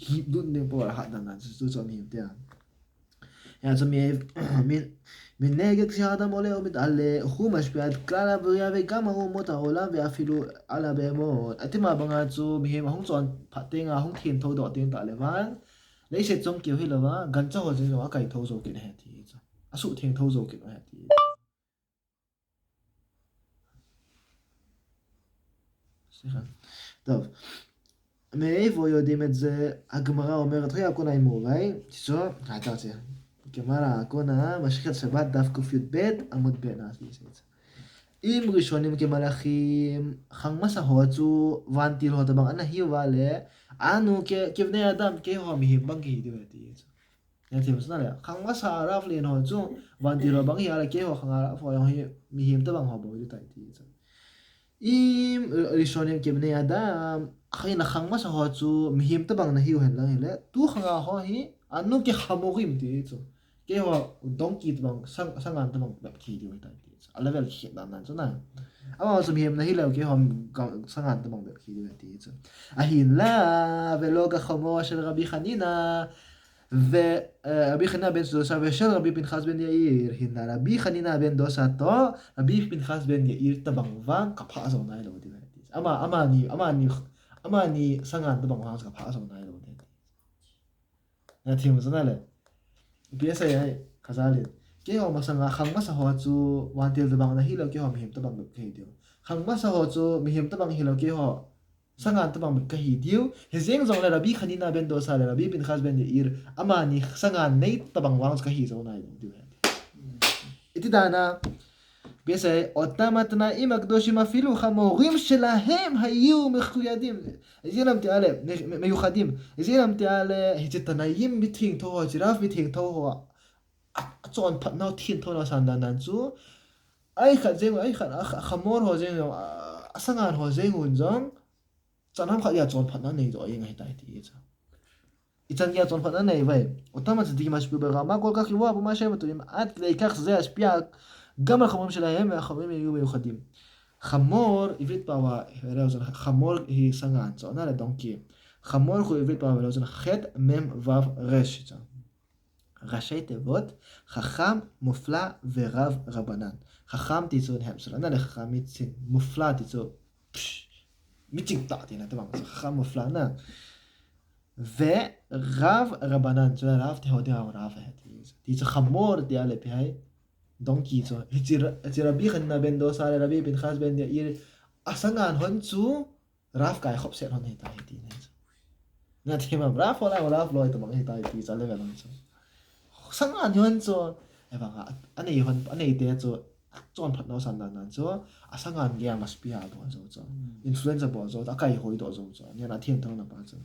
hi dun ding power ha nan nan zo zo mi te ya zo min נגד כשהאדם עולה ומתעלה, הוא משפיע על כלל הבריאה וגם אומות העולם ואפילו על הבהמות. אתם הבנגצו מהם ההונצון פתינג ההונקין תודו אתם תעלבן, לאיש צום כאילו הילבה, גנצה הוזן זו אקאי תוזו כן הייתי. אסו תינג תוזו כן הייתי. סליחה. טוב. מאיפה יודעים את זה? הגמרא אומרת, רגע קונה עם מורי, תשאו, הייתה רוצה. גמרא קונה, משכת שבת דף ק"ב עמוד ב' אם ראשונים כמלאכים, חמס ההוצו, ונטיל הוטה בן אנהי ועלה, אנו כבני אדם, כהו מהיבן כהידיבתי. נתיב סנאליה, חמס הרב לין הוצו, ונטיל הוטה בן יעלה, כהו חרב מהיבן הובו ידיבתי. אם ראשונים כבני אדם, חיינה חמס ההוצו, מהיבן בן נהי ועלה, תו חרב היא, אנו כחמורים תהייצו. kêu donkey bằng sang ngàn bằngแบบขี่ดีไว้ตายดีอะเลเวลเขียนนั้นจ้ะนะเอาสมเหตุในที่เราเกี่ยวกับsang ngàn bằngแบบขี่ดีไว้ดีจ้ะאהילה ולא גחמו של רבי חנינא ורבי חנינא בן דוסה ושל רבי פנחס בן יאיר הינה רבי חנינא בן דוסתו רבי פנחס בן יאיר תבנגבן כפה זו נאי לו די אמה אני sang ngàn תבנגבן כפה זו נאי לו די נתים זנאלה biasa ya kazalin kaya masanga khangma sa hochu wantil de bang na hilo kaya mihim ta bang ka hidio khangma sa hochu mihim ta bang hilo kaya sangan ta bang ka hidio hezeng zong la rabi khanina ben dosa la rabi bin khaz ben ir amani sangan nei ta bang wang ka hi zo na dio iti dana biasa otamatna im הקדושים אפילו חמורים שלהם היו מחוידים איזינם תעלה מיוחדים איזינם תעלה היצתנאים ביטינג תוהו ג'ירף ביטינג תוהו צון פתנאו טין תוהו סנדננצו אי חזים אי חמור הוזים סנגן הוזים ונזון צנם חיה צון פתנאו ניידו אי ngay tay ti cha איצן גיה צון פתנאו ניי וי אותם צדיקים משפיעו ברמה כל כך גבוהה במה שהם טובים עד כדי כך זה השפיע גם על החמורים שלהם והחמורים יהיו מיוחדים. חמור עברית פעם חמור היא סנגן, זה עונה לדונקי. חמור הוא עברית פעם ולאוזן חטא מם וו רש. ראשי תיבות, חכם, מופלא ורב רבנן. חכם תיצור המסר, עונה לחכם מצין, מופלא תיצור מיצ'ינג תעתי נא תבang חכם מופלא נא ורב רבנן צו רב תהודי הרב די צו חמור די אלה פיי דונקי צו צו רבי חנא בן דוסה רבי בן חס בן יאיר אסנגן הון צו רב קאי חופ סט הון היטה היטי נא תימם רב הולה רב לא תבang היטה היטי צו לבל צו 상관 현저 에바가 안에 이혼 안에 이때 좀 받는 산다는 저 상관 게 아마 스피아도 저 인플루엔서 보죠 아까 이호이도 저 내가天堂的 봐죠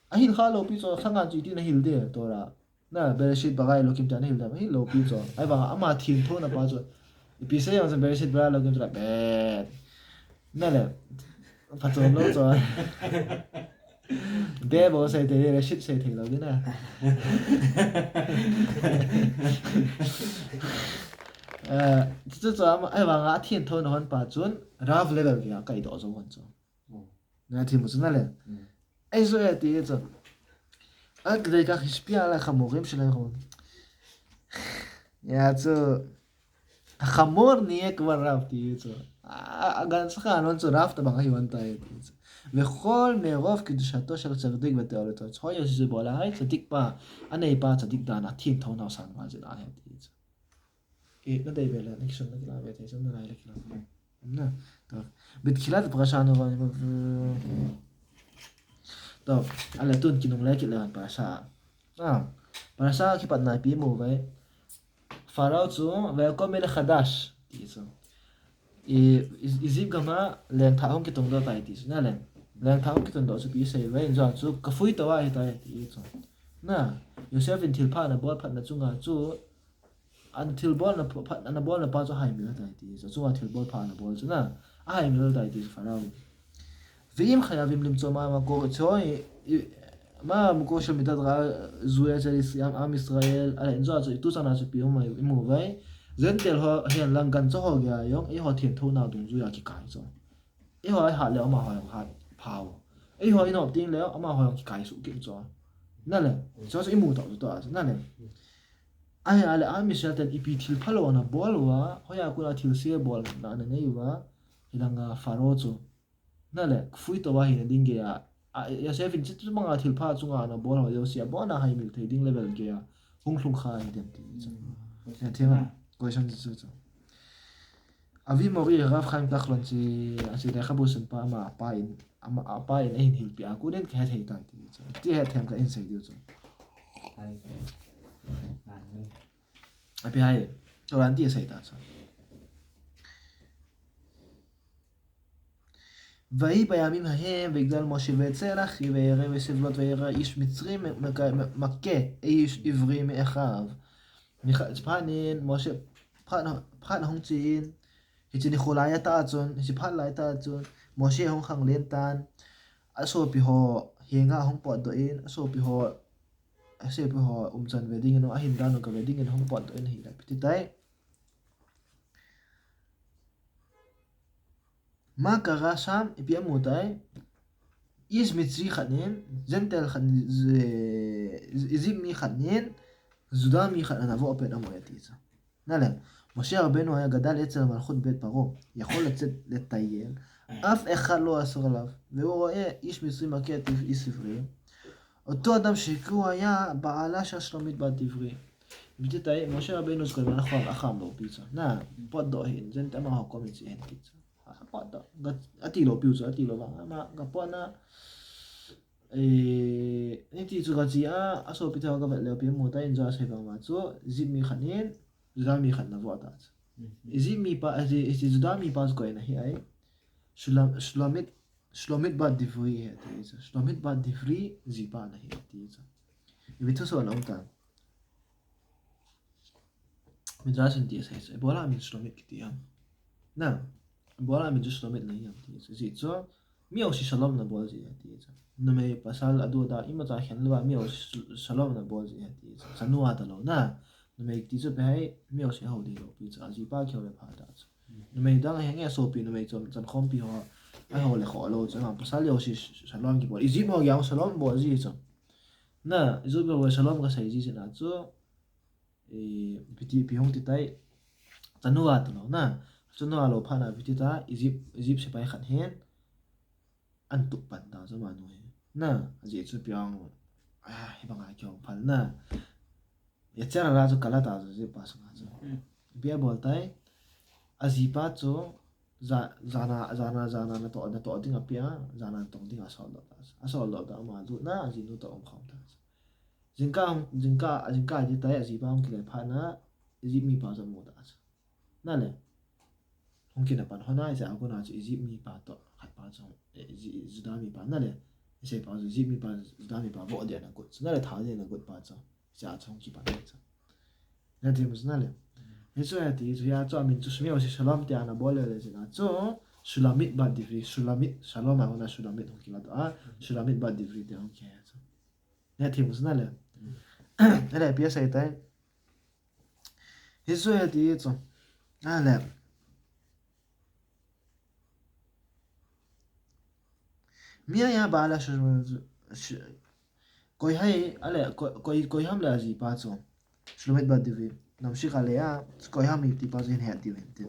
아힐 할로 비죠 상관 지디는 힐데 또라 나 베르시트 바가이 로킴 자네 힐다 힐로 비죠 에바가 아마 天堂的 봐죠 비세 영상 베르시트 바가 로킴 자 베 나래 봐죠 로죠 bé bộ xây thì là shit xây thì là cái nào这怎么哎往啊天头的很把准 rough level 给改到这稳着那题目是哪嘞哎所以第一种כדי כך השפיע על החמורים שלהם יעצו החמור נהיה כבר רב תהיה גם צריך לענות זו רב טבח היוונטה וכל מרוב קדושתו של צדיק ותאולתו צחוי שזה בולאי צדיק בה אני בה צדיק דענה תין תאו נאו סן מה זה דענה תהיה נדי בלה נקשון נגילה ותייזון נראי לקילה טוב בתחילת הפרשה נורא טוב על התון כינום להגיד להם פרשה פרשה כיפת נאפי מובי פרעו צו וכל מיני חדש תייזו איזיב גמה להם תאום כתום דו תייזו נלם làng tháo cái tuần đó sẽ bị sấy vậy rồi chú cái phui tao ai tại thì chú na Yosef in thil pha na ball phat na chunga chu an thil ball na phat na ball na pa chu hai mil tai ti chu chunga thil ball pha na ball chu na a hai mil tai ti farao vim khayavim lim choma ma ko choi ma mu ko shel midat ra zuya chari siam am Israel ala enzo chu tu sana chu pi mai mu vai zen tel ho hian lang gan cho ho ga yong e ho thien tho na dung zu ya ki kai chu e ho ha le ma ho ha phao ấy hồi nó tiếng léo mà hồi cái số kiện choนั่นแหละcho sẽ mua tàuตัวนั่นแหละไอ้อะไรมิเชลเตนอีพีทิลพาโลนะบอลวะเขาอยากกูน่าทิลเสียบอลนั่นนี่วะที่ดังกับฟาโรโจนั่นแหละฟุยตัวหินดิ้งเกียยาเซฟินจิตมังอาทิลพาจุงานะบอลหัวเดียวเสียบอลน่ะให้มิลเทดิ้งเลเวลเกียหุ่งลุงขายเต็มที่จ้ะเท่มั้ยก็ฉันจะจ้ะאבי מורי רב חיים כחלון שדרך הבוסן פעם הפעין אין הלפי אקודן כהת היתה תהיה תהם כאין סיידי אותו אבי היי תורן תהיה סיידה ויהי בימים ההם ויגדל משה וצלח וירא וסבלות וירא איש מצרי מכה איש עברי מאחיו פרנין משה פרן הונג צין chỉ đi khôi lại ta chun chỉ phát lại ta chun mỗi xe hong khang lên tan số pi ho hiện nga hong pot do in số pi ho chan wedding no a hin dan no ka wedding in hong pot do in hi la pi tai ma ka ga sam pi amu tai is mitri khanin zentel khan izim mi khanin zudam mi khan na vo open amoyati cha nalen משה רבנו היה גדל אצל המלכות בית פרעה, יכול לצאת לטייל, אף אחד לא אסר עליו, והוא רואה איש מצרי מכה את איש עברי, אותו אדם שהכהו היה בעלה של שלומית בת עברי. בדיוק משה רבנו זכור, אנחנו אחם לו פיצה, נא, פות דוהין, זה נתמה הוקום מציין פיצה. פות דו, עתי לו פיצה, עתי לו, מה, גפונה, נתי צוגצייה, אסור פיתה הגבת להפים מותה, אינזו הספר מצו, זיב מחנין, זדמי חד נבוא עדת. איזי מיפה, איזי זדמי פאז קוי נהי אי, שלומית בת דברי התייזה. שלומית בת דברי זיפה נהי התייזה. וביטו סו נאותה. מדרש נתייזה היזה. בואלה מן שלומית כתייה. נא, בואלה מן שלומית נהי התייזה. זיצו, מי אושי שלום נבוא זי התייזה. נמי פסל עדודה, אם אתה חן לבה, מי אושי שלום נבוא זי התייזה. צנוע דלו, נא. nome tizu bai meo se ho de lo pi cha ji pa kyo le pha da nome dang he nge so pi nome chom chan khom pi ho a ho le kho lo cha pa sa leo si salom ki bo izi mo yang salom bo ji cha na izu bo salom ka sai ji se na chu pi hong ti tai chanua to lo na chanua lo pha na pi ti ta izip se pai khan hen อันตุปันตาจะมาหน่วยน่ะจีจุเปียงให้บังอาจยอมพันน่ะอย่าเจ้าราจุกลาตาจุจีปัสมาจุเบียบอกไตอาจีปัจจุจานานะตัวดิ้งอเปียจานาตรงดิ้งอาสอลลอตามาจุน่ะจีนุตัวอมเขาตาจิงก้าจีไตอาจีปังกิเลพันน่ะจีมีปัจจุบันตานั่นแหละคงกินปันหัวหน้าจะเอาคนอาจจะจีมีปัจจุขัดปัจจุจีดามีปันนั่นแหละใช่ปัจจุจีมีปัจจุดามีปัจจุบ่เดียนะกุศนั่นแหละท้าเดียนะกุศปัจจุจะชงกิปันนั่นจ้ะนั่นที่มันนั่นแหละเฮ้ยส่วนที่จุยาจ้ามินจุสมีเอาสิฉลามเตียนะบอลเลยสินะจ้าสุลามิดบัดดิฟรีสุลามิดฉลามมาคนน่ะสุลามิดคงกินตัวสุลามิดบัดดิฟรีเดียวคงแค่จ้ะนั่นที่มันนั่นแหละนั่นแหละเปียใส่แต่เฮ้ยส่วนที่จ้ะนั่นแหละมีอะไรบ้างล่ะकोई है अले कोई हम लाजी पाचो शुलमित बदिवी नमशी कालेया कोई हम इति पाचो इन है दिवेंते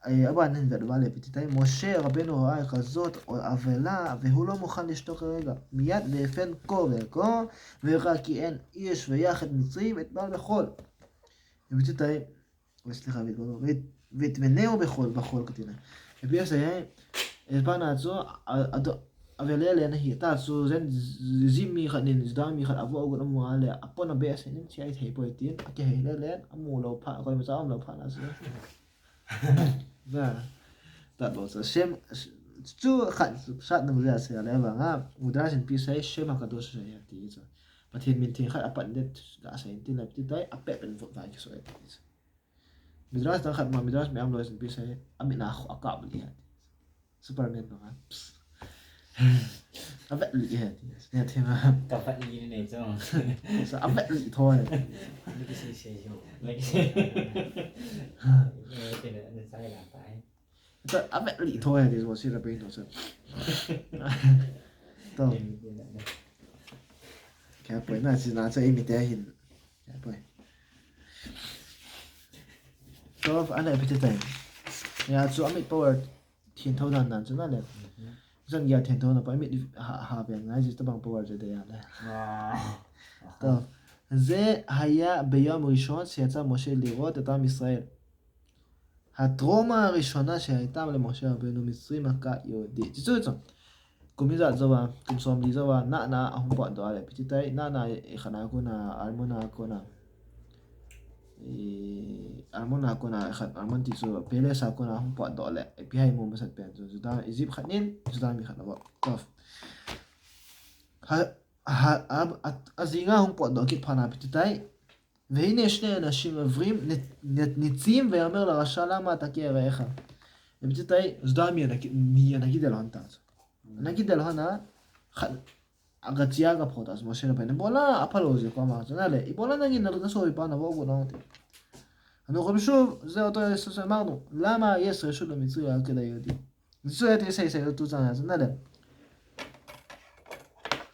आई अबान इन वेडवाले पितिताई मोशे रबेनु हाय खजोत और अवेला והוא לא מוכן לשתוק רגע מיד והפן כה וכה וראה כי אין איש ויחד מצרים את בעל בחול ופיתיתאי סליחה והתמנהו בחול כתינה ופיתיתאי הספן עצו אבל אלה נהי תעשו זן זימי חנין זדמי חד אבו אגוד אמו עליה אפון הבאס הנין שהיית היפויטין אקי הילן אמו לא פעם כל מצאום לא פעם אז זה תדלו זה שם צו חד שעת נמרי עשי עליה וערה מודרה של פיסאי שם הקדוש שהייתי זה בתין מינטין חד אפן דת לעשי אינטין לפתיתי אפי בן פוטבאי כסוי מדרש תחת מה מדרש מעם לא עשי פיסאי אמין אחו עקב לי סופרמן נורא áp vẹt lị hả thì thêm cặp vẹt lị này cho sao áp vẹt lị thôi lấy cái xì lấy cái này sai là phải áp vẹt lị thôi thì một xí là bên đó sao đâu cái bữa nay chỉ拿这一米点hin cái bữa đó anh này phải thế nhà chú anh power thiên thâu đàn đàn cho nó này dân nhà thiên thâu nó phải bị hạ biển ngay chỉ bằng power rồi đấy à đó זה היה ביום ראשון שיצא משה לראות את עם ישראל. הטרומה הראשונה שהייתה למשה רבנו מצרים מכה יהודית. תצאו את זה. קומיזה זוהה, קומסום לי זוהה, נענה ahong buat doa le. Pititai nana ikhana aku na almona aku na. Almona aku na ikhat almon tisu peles aku na ahong buat doa le. Pihai mo masat pen. Sudah izib khanin, sudah mi khat awak. Tof. הזירה הוא פה דרכית פנה פתיתאי והנה שני אנשים עוברים ניצים ויאמר לרשע למה אתה כרעך פתיתאי זדמי נגיד אלוהן תעצו נגיד אלוהן הגצייה גפחות אז משה רבנו בואלה אפלו זה כבר אמרת נעלה בואלה נגיד נסו יפה נבוא גונאותי אנחנו רואים שוב זה אותו יסוס אמרנו למה יש רשות למצרי על כדי יהודי ניסו את יסי סיידות תוצאה אז נעלה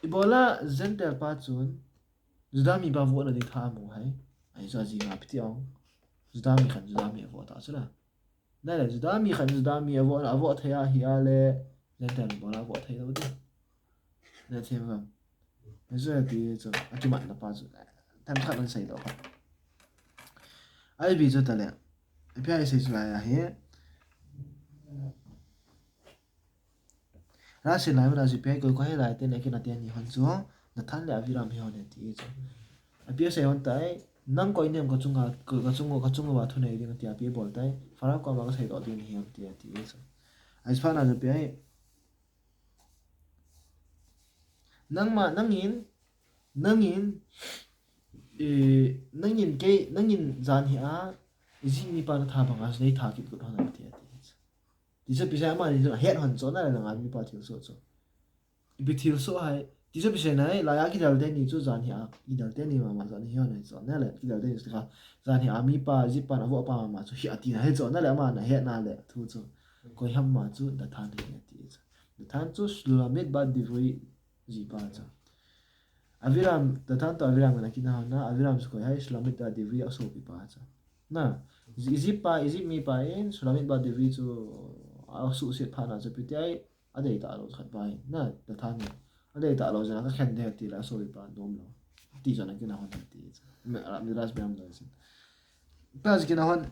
Ibola zender patsun zudami ba vo na ditha mo hai ai za ji ma ptiong zudami khan zudami vo ta sala na le zudami khan zudami vo na vo thaya hiya le zender bola vo thaya do na them ba zo ti zo akimat na patsun tam khat nan sai do kha ai bi zo ta le pya ai sai sula ya he Rashi lai Rashi pe ko ko lai te ne ke na te ni han zo na than le aviram he on ti zo apia se on tai nang ko inem ko chunga wa thune ding ti apia bol tai fara ko ma ko sai do ding hi am ti zo ai spa na pe nangin ke nangin zan hi a isi ni pa na tha banga sei tha ki ko na tiဒီစပစ္စည်းအမှန်ဒီဆိုဟက်ဟန်ဇောနာလည်းငါမိပါတီဆိုဆိုဘီတီဆိုဟဲဒီစပစ္စည်းနဲ့လာရကိတယ်တဲ့နေဇာန်ဟာဒီတဲ့နေမှာဇာန်ဟောနေဇာန်လည်းကိတယ်တဲ့စကားဇာန်ဟာမိပါဇိပါနာဘောပါမှာဆိုဟီအတီဟဲဇောနာလည်းအမှန်ဟက်နာလည်းသူဆိုကိုဟမ်မာဇူဒထန်တဲ့တီဇဒထန်ဇူစလူမက်ဘတ်ဒီဝီဇီပါဇာအဗီရမ်ဒထန်တော့အဗီရမ်ကကိနာနာအဗီရမ်စကိုဟဲစလူမက်ဒီဝီအဆိုပြပါဇာနာဇီပါမီပါင်စလူမက်ဘတ်ဒီဝီဇူအဆုစစ်ဖာနာဇပီတိုင် đây ta lo khát bài na ta than đây ta lo cho nó khen thế thì là soi pan dom lo tí cho nó cái nào hơn tí mẹ làm gì ra xem rồi xin bây giờ cái nào hơn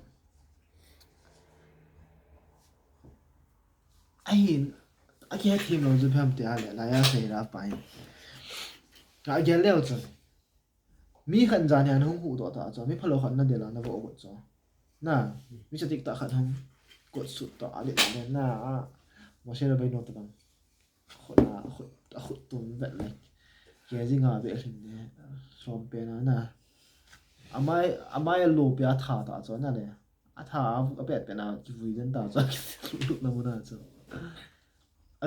ai cái team lo giúp em thì là ya sẽ ra bài cái cái leo cho mi khẩn gian hàng hung hụ đó ta cho mi phalo khẩn nó để là nó vô ổn cho na mi sẽ tích ta khẩn hung cột sụt đó để là na mà sẽ là bên nó tao khốt tụm vẹt lại cái gì ngà vẹt hình này xóm bên na amai lô bia thả ta cho na này thả ở bên bên nào cái vui dân ta cho lúc nào muốn na cho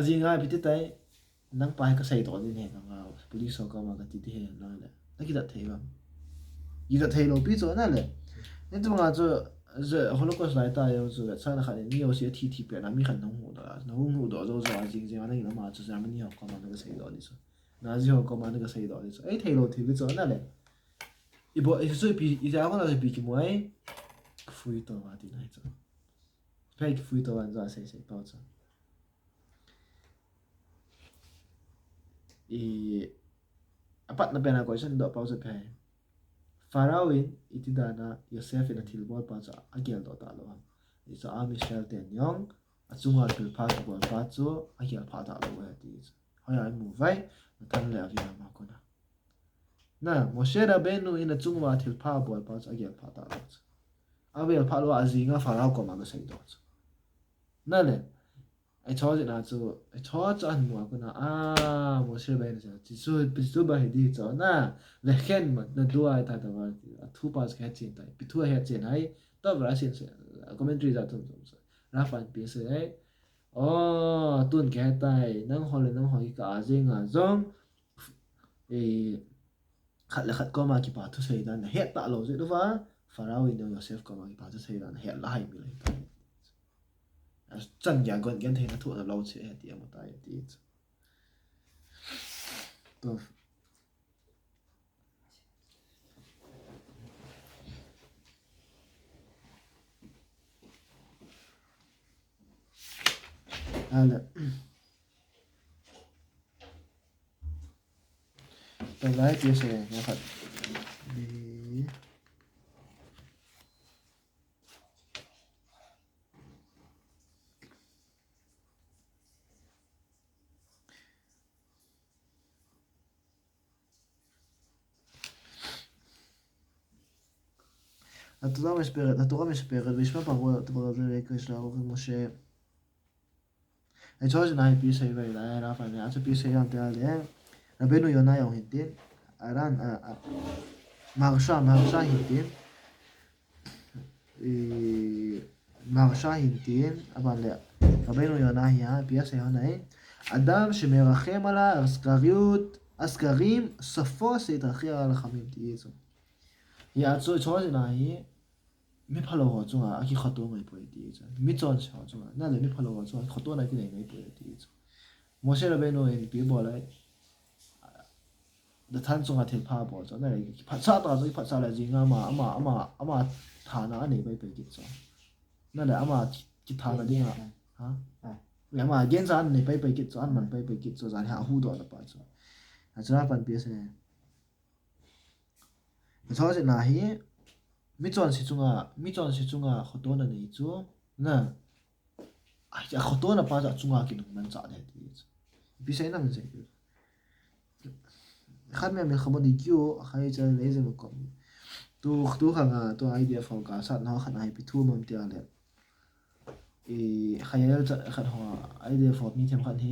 gì ngà bị tay nang pai ka sei to din he nga police so ka ma ka ti ti he na le na ki da thei ba yi da thei lo pi zo na le ne tu nga zo ze holocaust lai ta yo zo sa na kha ni yo se ti ti pe na mi khan nong hu da na hu do zo zo a jing jing na ni na ma zo sa ma ni ho ka ma na ka sei do ni so na ji ho ka ma na ka sei do ni so ai thei lo thi bi zo na le i bo i so pi i ja ko na pi ki mo ai fui to ma ti na zo pe ki fui to an za sei pa zo apat na pena question do pause pe Farawin itidana Yosef in a tilbol pa cha agel do ta lo is a Michel ten yong achunga pil pa bol pa chu agel pa ta lo wa ti hoya mu vai na tan le avi ma ko na Moshe Rabbeinu in a chungwa til pa bol pa cha agel pa ta lo agel pa lo azinga Farao ko ma ga sei do na le ai cho gì nào chú ai cho anh mua cái nào mua xe bay này chỉ số bao nhiêu đi cho na lấy khen mà nó đua ai ta đâu mà thu bao cái tiền này bị thu hết tiền này đó là xin commentary ra thôi ra phản biện sự ấy tuần cái tay nâng hỏi cả gì ngà giống khát là khát có mà cái bảo thu xây đàn hết tạ lâu rồi đó vả Pharaoh in Joseph có mà cái bảo thu xây đàn hết là hay bị lấy真人個人驚聽得脱就撈出係啲有冇大啲？都係啦，到來啲嘢我係你。התורה מספרת, וישמע פרעה דבר הזה ויקרש לערוך את משה. את שורש נאי פי סי ואילה רף אני עד שפי סי ים תהיה עליהם. רבנו יונה יום hintin, ארן, מהרשע hintin. מהרשע hintin, אבל רבנו יונה היה, פי סי יונאי. אדם שמרחם על הסקרים, סופו שיתרחי על החמים תהיה זו. יעצו את שורש נאי, mi phalo ho chunga aki khato mai poi ti cha mi chon cha chunga na le mi phalo ho chunga khato na ki nei mai poi ti cha Moshe Rabbeinu in pi bo lai da than chunga thil pha bo cha na le ki pha cha ta zo ki pha cha la jinga ama tha na nei bai poi ki cha na le ama ki tha na dinga ha le ama gen cha nei bai poi ki cha an man bai poi ki cha za ha hu do na pa cha a cha pan pi se cha se na hi mi chọn si chunga khoto na nei chu na ai ja khoto na pa ja chunga ki nung man cha de ti bi sai na min sai khat me me khamo di kyo khai cha le je ko tu khanga to idea for ka sa na khan ai pi thu mom ti ale khayal cha khat ho idea for mi them khan hi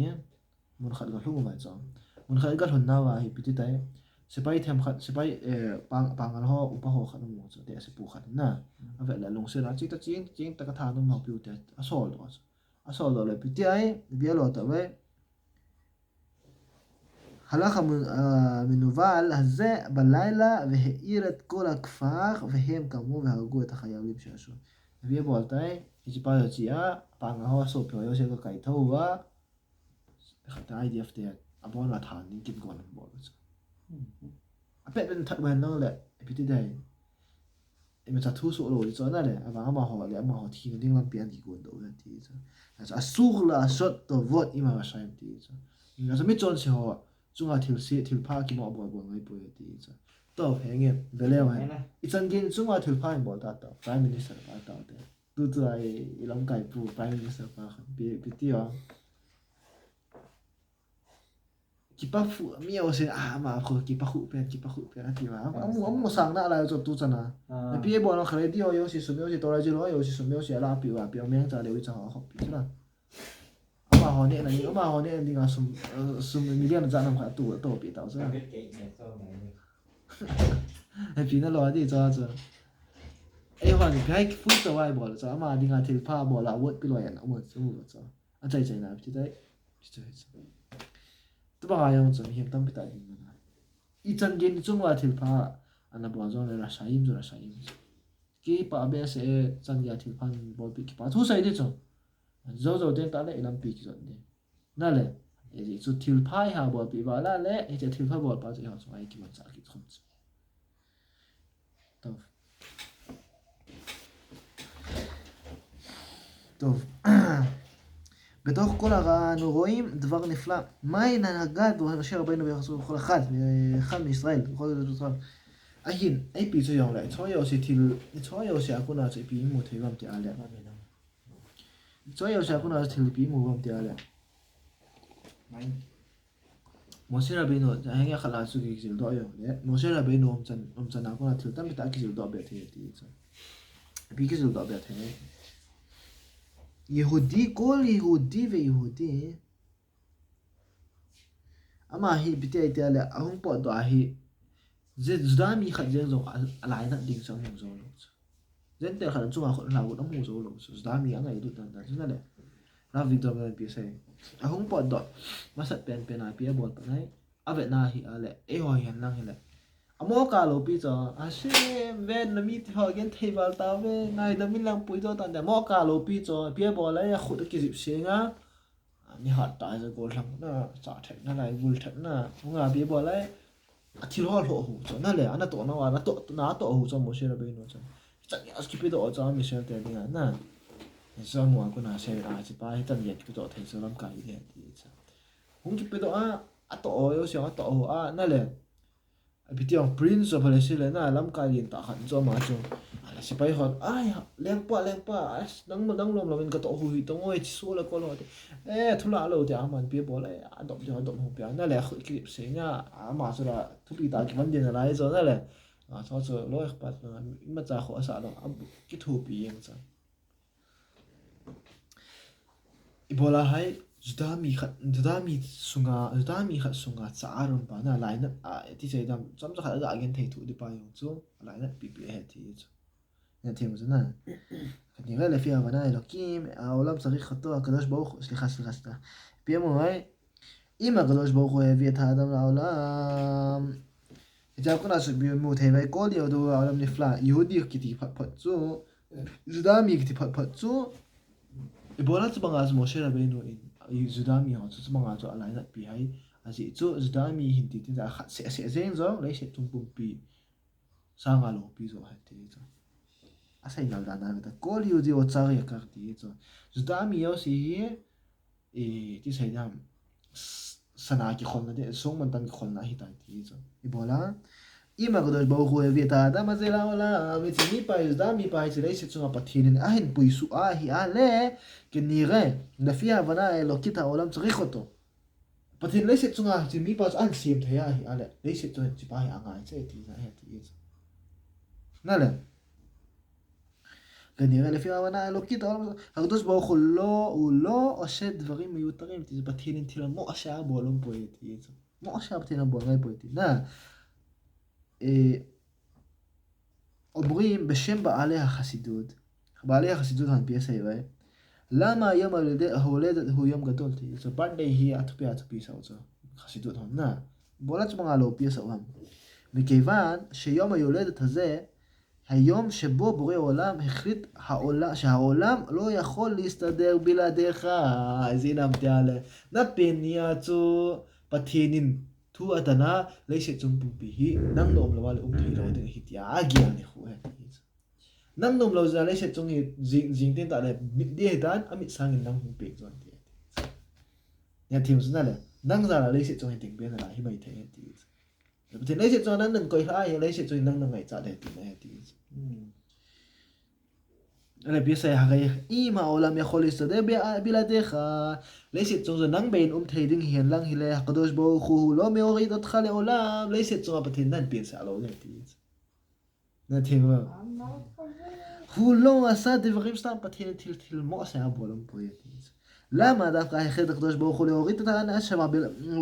mun khat ga hlu ma cha mun khat ga thon na wa hi pi ti tai sipai them khat sipai pangal ho upa ho khat mo chu te se pu khat na ave la long se la chi ta ching ta ka tha no ma pi te asol do le pi ti ai bi lo ta we הלך המנוול הזה בלילה והאיר את כל הכפר והם קמו והרגו את החיילים שעשו. ויהיה בו עלתאי, יציפה יוציאה, פעם ההוא עשו פיוריו של קייטו וואה, את ה-IDF תהיה, הבון והתחל, נגיד גונן בו. הפט בן תת בן לא לה, פיתי די. mình chặt thu số rồi cho nó này mà họ lại mà họ thì nó làm biến thì cũng đâu thì cho à su là shot to vote ima mà sai thì cho nhưng mà biết chọn sẽ họ chúng ta thiếu pha cái mà bỏ ngay bồi thì cho tao hè nghe về leo hay ít chân kiến chúng ta thiếu pha bỏ ta tao prime minister ta tao đấy tu ai làm cái phụ prime minister pa bị tiêu kipa phụ miêu sẽ mà họ kipa phụ pen thì mà ông sang đã lại cho tu chân à bây giờ bọn nó khai đi yêu si số miêu si tôi lại chỉ nói yêu si số miêu si là biểu miếng ra để cho họ học chứ là mà họ nè này mà họ nè đi ngang sum million ra nằm phải tụ bị tao chứ vì nó lo đi cho ai hoàn thì cái phút cho ai bỏ cho mà đi ngang thì pha bỏ là vớt cái loại nó một số một cho anh chạy nào chứ đấy tôi bảo anh cho hiểm tâm bị tại hình mà ít chân kiến chung là thì pha anh bảo cho là sai cái bà bé sẽ chân gia thì pha bỏ bị cái bà thu sai đi chứ rồi đến ta lại làm bị rồi đấy nè lẽ thì chút thiếu phai hà bỏ bị vào là lẽ thì thiếu phai bỏ bao giờ họ xong ai kia mà trả cái không טוב, בתוך כל הרע אנו רואים דבר נפלא. מהי הנהגת משה רבנו ביחסו לכל אחד מישראל, בכל זאת ישראל. אהין, אי פיצו יום לה, צוה יוסי אקונה זה פי אימו תיבם תיעליה. צוה יוסי אקונה זה פי אימו תיבם תיעליה. משה רבנו, זה היה חלה סוגי גזיל דו היום. משה רבנו אומצן אקונה תלתם בתא גזיל דו ביתי. פי גזיל דו ביתי. יהודי, כל יהודי ויהודי אמה היא ביטי הייתי עליה, אהום פה דו היא זה זדה מי חד זו עליי נדינג סם מוזו לוץ זה נתן חד צום האחרון לעבוד מוזו לוץ זדה מי אנגה ידות נדן זה נדן רב וידור בן פיסי אהום פה דו מסת פן פיה בול פנאי אבט נה היא עליה איהו היא הנלנג היא Amoka lo pizza, ashe ven na mit ho gen table ta ve ngai da min lang pui to tan da moka lo pizza pia bo la ya khut ki jip singa ni hat ta za gol lang na cha thek na lai gul thek na nga pia bo la athil ho lo hu cho na le ana to na wa na to hu cho mo she ra be no cha cha ni as ki pe do cha mi she te ni na so mo ko na se ra chi pa hi tan ye ki to thai so lam kai de ti cha hung ki pe do a to yo se a to hu a na le bị tiêu prince of Palestine na làm cái gì ta hẳn cho mà cho là sẽ phải hỏi ai leng pa đang lom mình có tổ hủy tổ ngồi chỉ số là có rồi thu lạ lâu thì mình biết bỏ lại động không biếtนั่นแหละคือคลิปเสียงmà cho làทุกปีตากี่วันเดือนอะไรchoนั่นแหละchoร้อยปัดมันจะขอสารเราคิดถูกปีเองจ้ะอีบอลาให้ Zudami khat sunga chaaron pa na line ti sei dam cham cha khat again thei thu di pa yong chu line pi he thi chu na them chu na khnira le fi avana elokim העולם צריך אותו הקדוש ברוך הוא סליחה פי אמורי אם הקדוש ברוך הוא הביא את האדם לעולם איתה קונה שבימות הווי כל יהודו העולם נפלא יהודי כתי פצו זודמי כתי פצו בואנת בנגז משה רבינו Zudami họ chú mong cho lại là bị hay chỉ chú Zudami hiện thì tin là sẽ dễ rồi lấy sẽ trung bùng bị sang alo bị rồi hay thế rồi sai nào đã nói là có điều gì ở trong cái cái thế rồi Zudami ở gì thì sai nhầm sana cái con này sống mình tan cái con này hiện thế rồi ibola אם הקדוש ברוך הוא הביא את האדם הזה לעולם, מציני פייס דמי פייס לייסת צום הפתחינן אהן פויסואה היא עלה כנראה לפי ההבנה האלוקית העולם צריך אותו פתחין לייסת צום הפתחינן פייס אנ סיים תהיה היא עלה לייסת צום ציפה היא ענגה את זה תהיה נעלה כנראה לפי ההבנה האלוקית העולם הקדוש ברוך הוא לא עושה דברים מיותרים זה פתחינן תילה מועשה בעולם פואטי מועשה פתחינן בעולם פואטי אומרים בשם בעלי החסידות הנפיסה יראה למה היום ההולדת הוא יום גדול זה ברנדי היא התופי סעוצה חסידות הונה בולת שמרה לו פי סעוהם מכיוון שיום היולדת הזה היום שבו בורא העולם החליט שהעולם לא יכול להסתדר בלעדיך אז הנה המתיאלה נפין יעצו פתינין thu atana lấy sẽ chung bùng bì hi năng động là vào ung thủy rồi thì hít ya agia này khu hết nang nom lo za le se chung hi jing tin ta le di dan amit sang in nang hung pe zon ti ya tim sun le nang za le se chung hi ting ben la hi mai the tiแต่ในสิ่งนั้นนั่นก็ให้ในสิ่งนั้นนั่นไงจะได้ที่ไหนที่อะไรพิเศษหากอีมาโอลามיכול להסתדר בלעדיך לסיט צונג נang בין טריידינג היין lang הילה הקדוש ברוך הוא לא מוריד אותך לעולם לסיט צונג הפתין נן פינסה לא נתיז נתימה הוא לא עשה דברים סתם פתין תלמו עשה בולם פרויקטיז למה דווקא החליט הקדוש ברוך הוא להוריד את ההנאה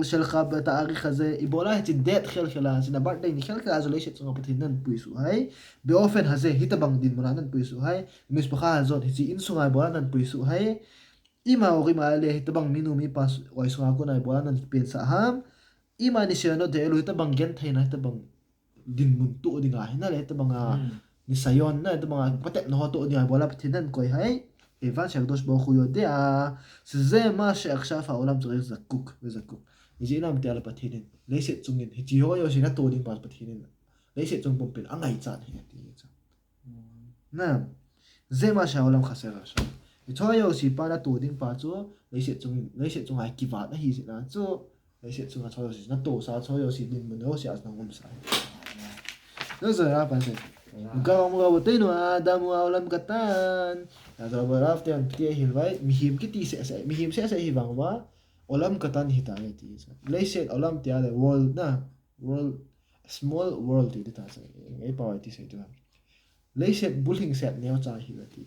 שלך בתאריך הזה איבולה התדעת חלקלה שנברתי נחלקה אז אולי שצריך פתינן פויסו היי באופן הזה התאבנג דין מולנן פויסו היי המשפחה הזאת הציין סורי בולנן פויסו היי אם ההורים האלה התאבנג מינו מפס או יסורגונה בולנן פנסהם אם הניסיונות האלו התאבנג גנטיינה התאבנג דין מונטו דין ההנה התאבנג ניסיון התאבנג פתק נהותו דין בולה פתינן קוי היי כיוון שהקדוש ברוך הוא יודע שזה מה שעכשיו העולם צריך זקוק וזקוק. 이제는 מתאר לפתינן, לייסט צונגן, היציוריו שנתו דין פס פתינן, לייסט צונג פומפן, אנגי צעד נעם, זה מה שהעולם חסר עכשיו. היציוריו שיפה נתו דין פסו, לייסט צונג היקיבת נהי שנעצו, לייסט צונג היציוריו שנתו, היציוריו שדין מנהו שעז נעום סעי. זה רב הזה. Ikaw rabo Adam ulam katan. Atau beraf tiang tiang hilway mihim kiti mihim sa hibang ba ulam katan hitay ti. Layset ulam tiang world na world small world ti ta sa. Ngay pa ti sa ito. Layset bulhing set niya sa hilati.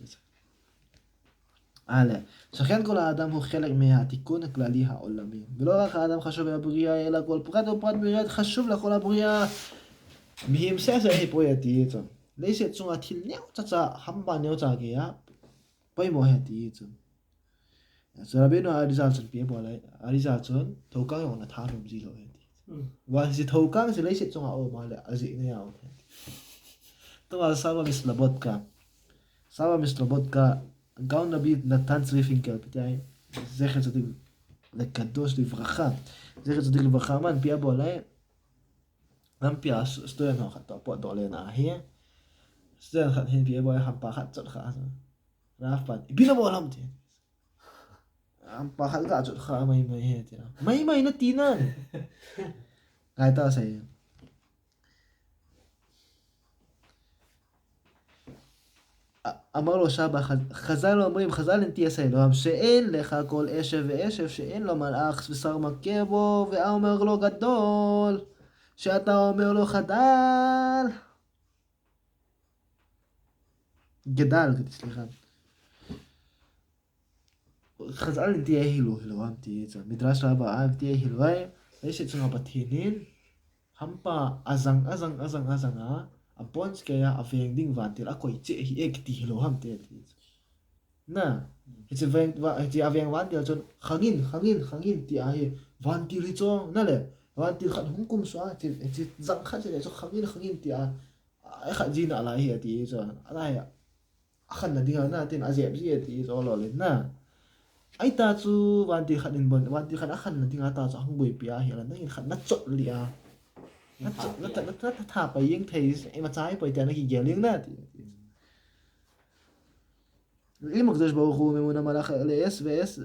على سخن كل آدم هو خلق مها تكون كلاليها علمي بلو آدم خشوب البرية إلى كل بقد وبقد برية خشوب لكل البرية مهم سأسا هي بويتي ليس تسمع تلنيو تتا همبا نيو تاكيا باي موهتي سرابينو أريزالسون بيه بولاي أريزالسون توكان يونا تانوم زيلو هتي واسي توكان سي ليس تسمع أو مالي أزيني ياو تو سابا مثل بودكا قاون نبي نتان סריפינקל פתאי זכר צדיק לקדוש לברכה זכר צדיק לברכה מן פיה בולאי נמפיה סטוין הוחת פה דולן ahia סטוין חת הן פיה בולאי המפה חת צודך רף פן בינה בועלם תהיה המפה חת גע צודך מי נתינן הייתה עושה אמר לו שבה, חז"ל אומרים, חז"ל נטייה אלוהים, שאין לך כל אשב ואשב, שאין לו מלאך ושר מכה בו, ואומר לו גדול, שאתה אומר לו חדל. גדל, סליחה. חז"ל נטייה אלוהים, מדרש רבה, נטייה אלוהים, יש את צנוע בתהילין, המפה azang, Apons kaya afeng ding vantil ako ichi hi ekti hiloham te na it's aveng vantil chon khangin ti ai vantil hi chong na le vantil khat hungkum swa ti zang khat le cho khangin ti a ai khat jin ala hi ti cho ala ya khan na ding na tin azep ji ti cho lo le na ai ta chu vantil khat in bon vantil khat a khan na ding ta cho hung boi pia hi la na khat na chot li a nó thảไปยิงเทสไอ้มาใช้ไปแต่นักเกี่ยวเลี้ยงน่ะאם הקדוש ברוך הוא ממון המלאך לאס ואס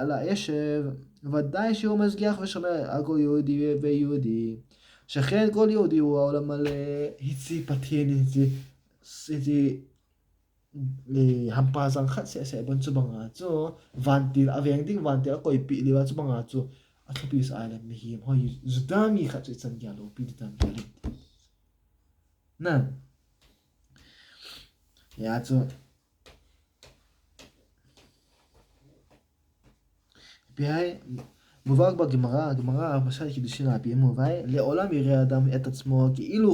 לאשב ודאי שהוא מזגיח ושומר על כל יהודי ויהודי שכן כל יהודי הוא העולם מלא היצי פתיין היצי hampa sang khat se bon chu banga chu vantil aveng ding vantil koi pi liwa chu banga chu athapis island mi hi hoi zudami khat chu chan gyalo pi tam gyalo na ya chu בי מובהק בגמרא משל קידושין על פי מובהק לעולם יראה אדם את עצמו כאילו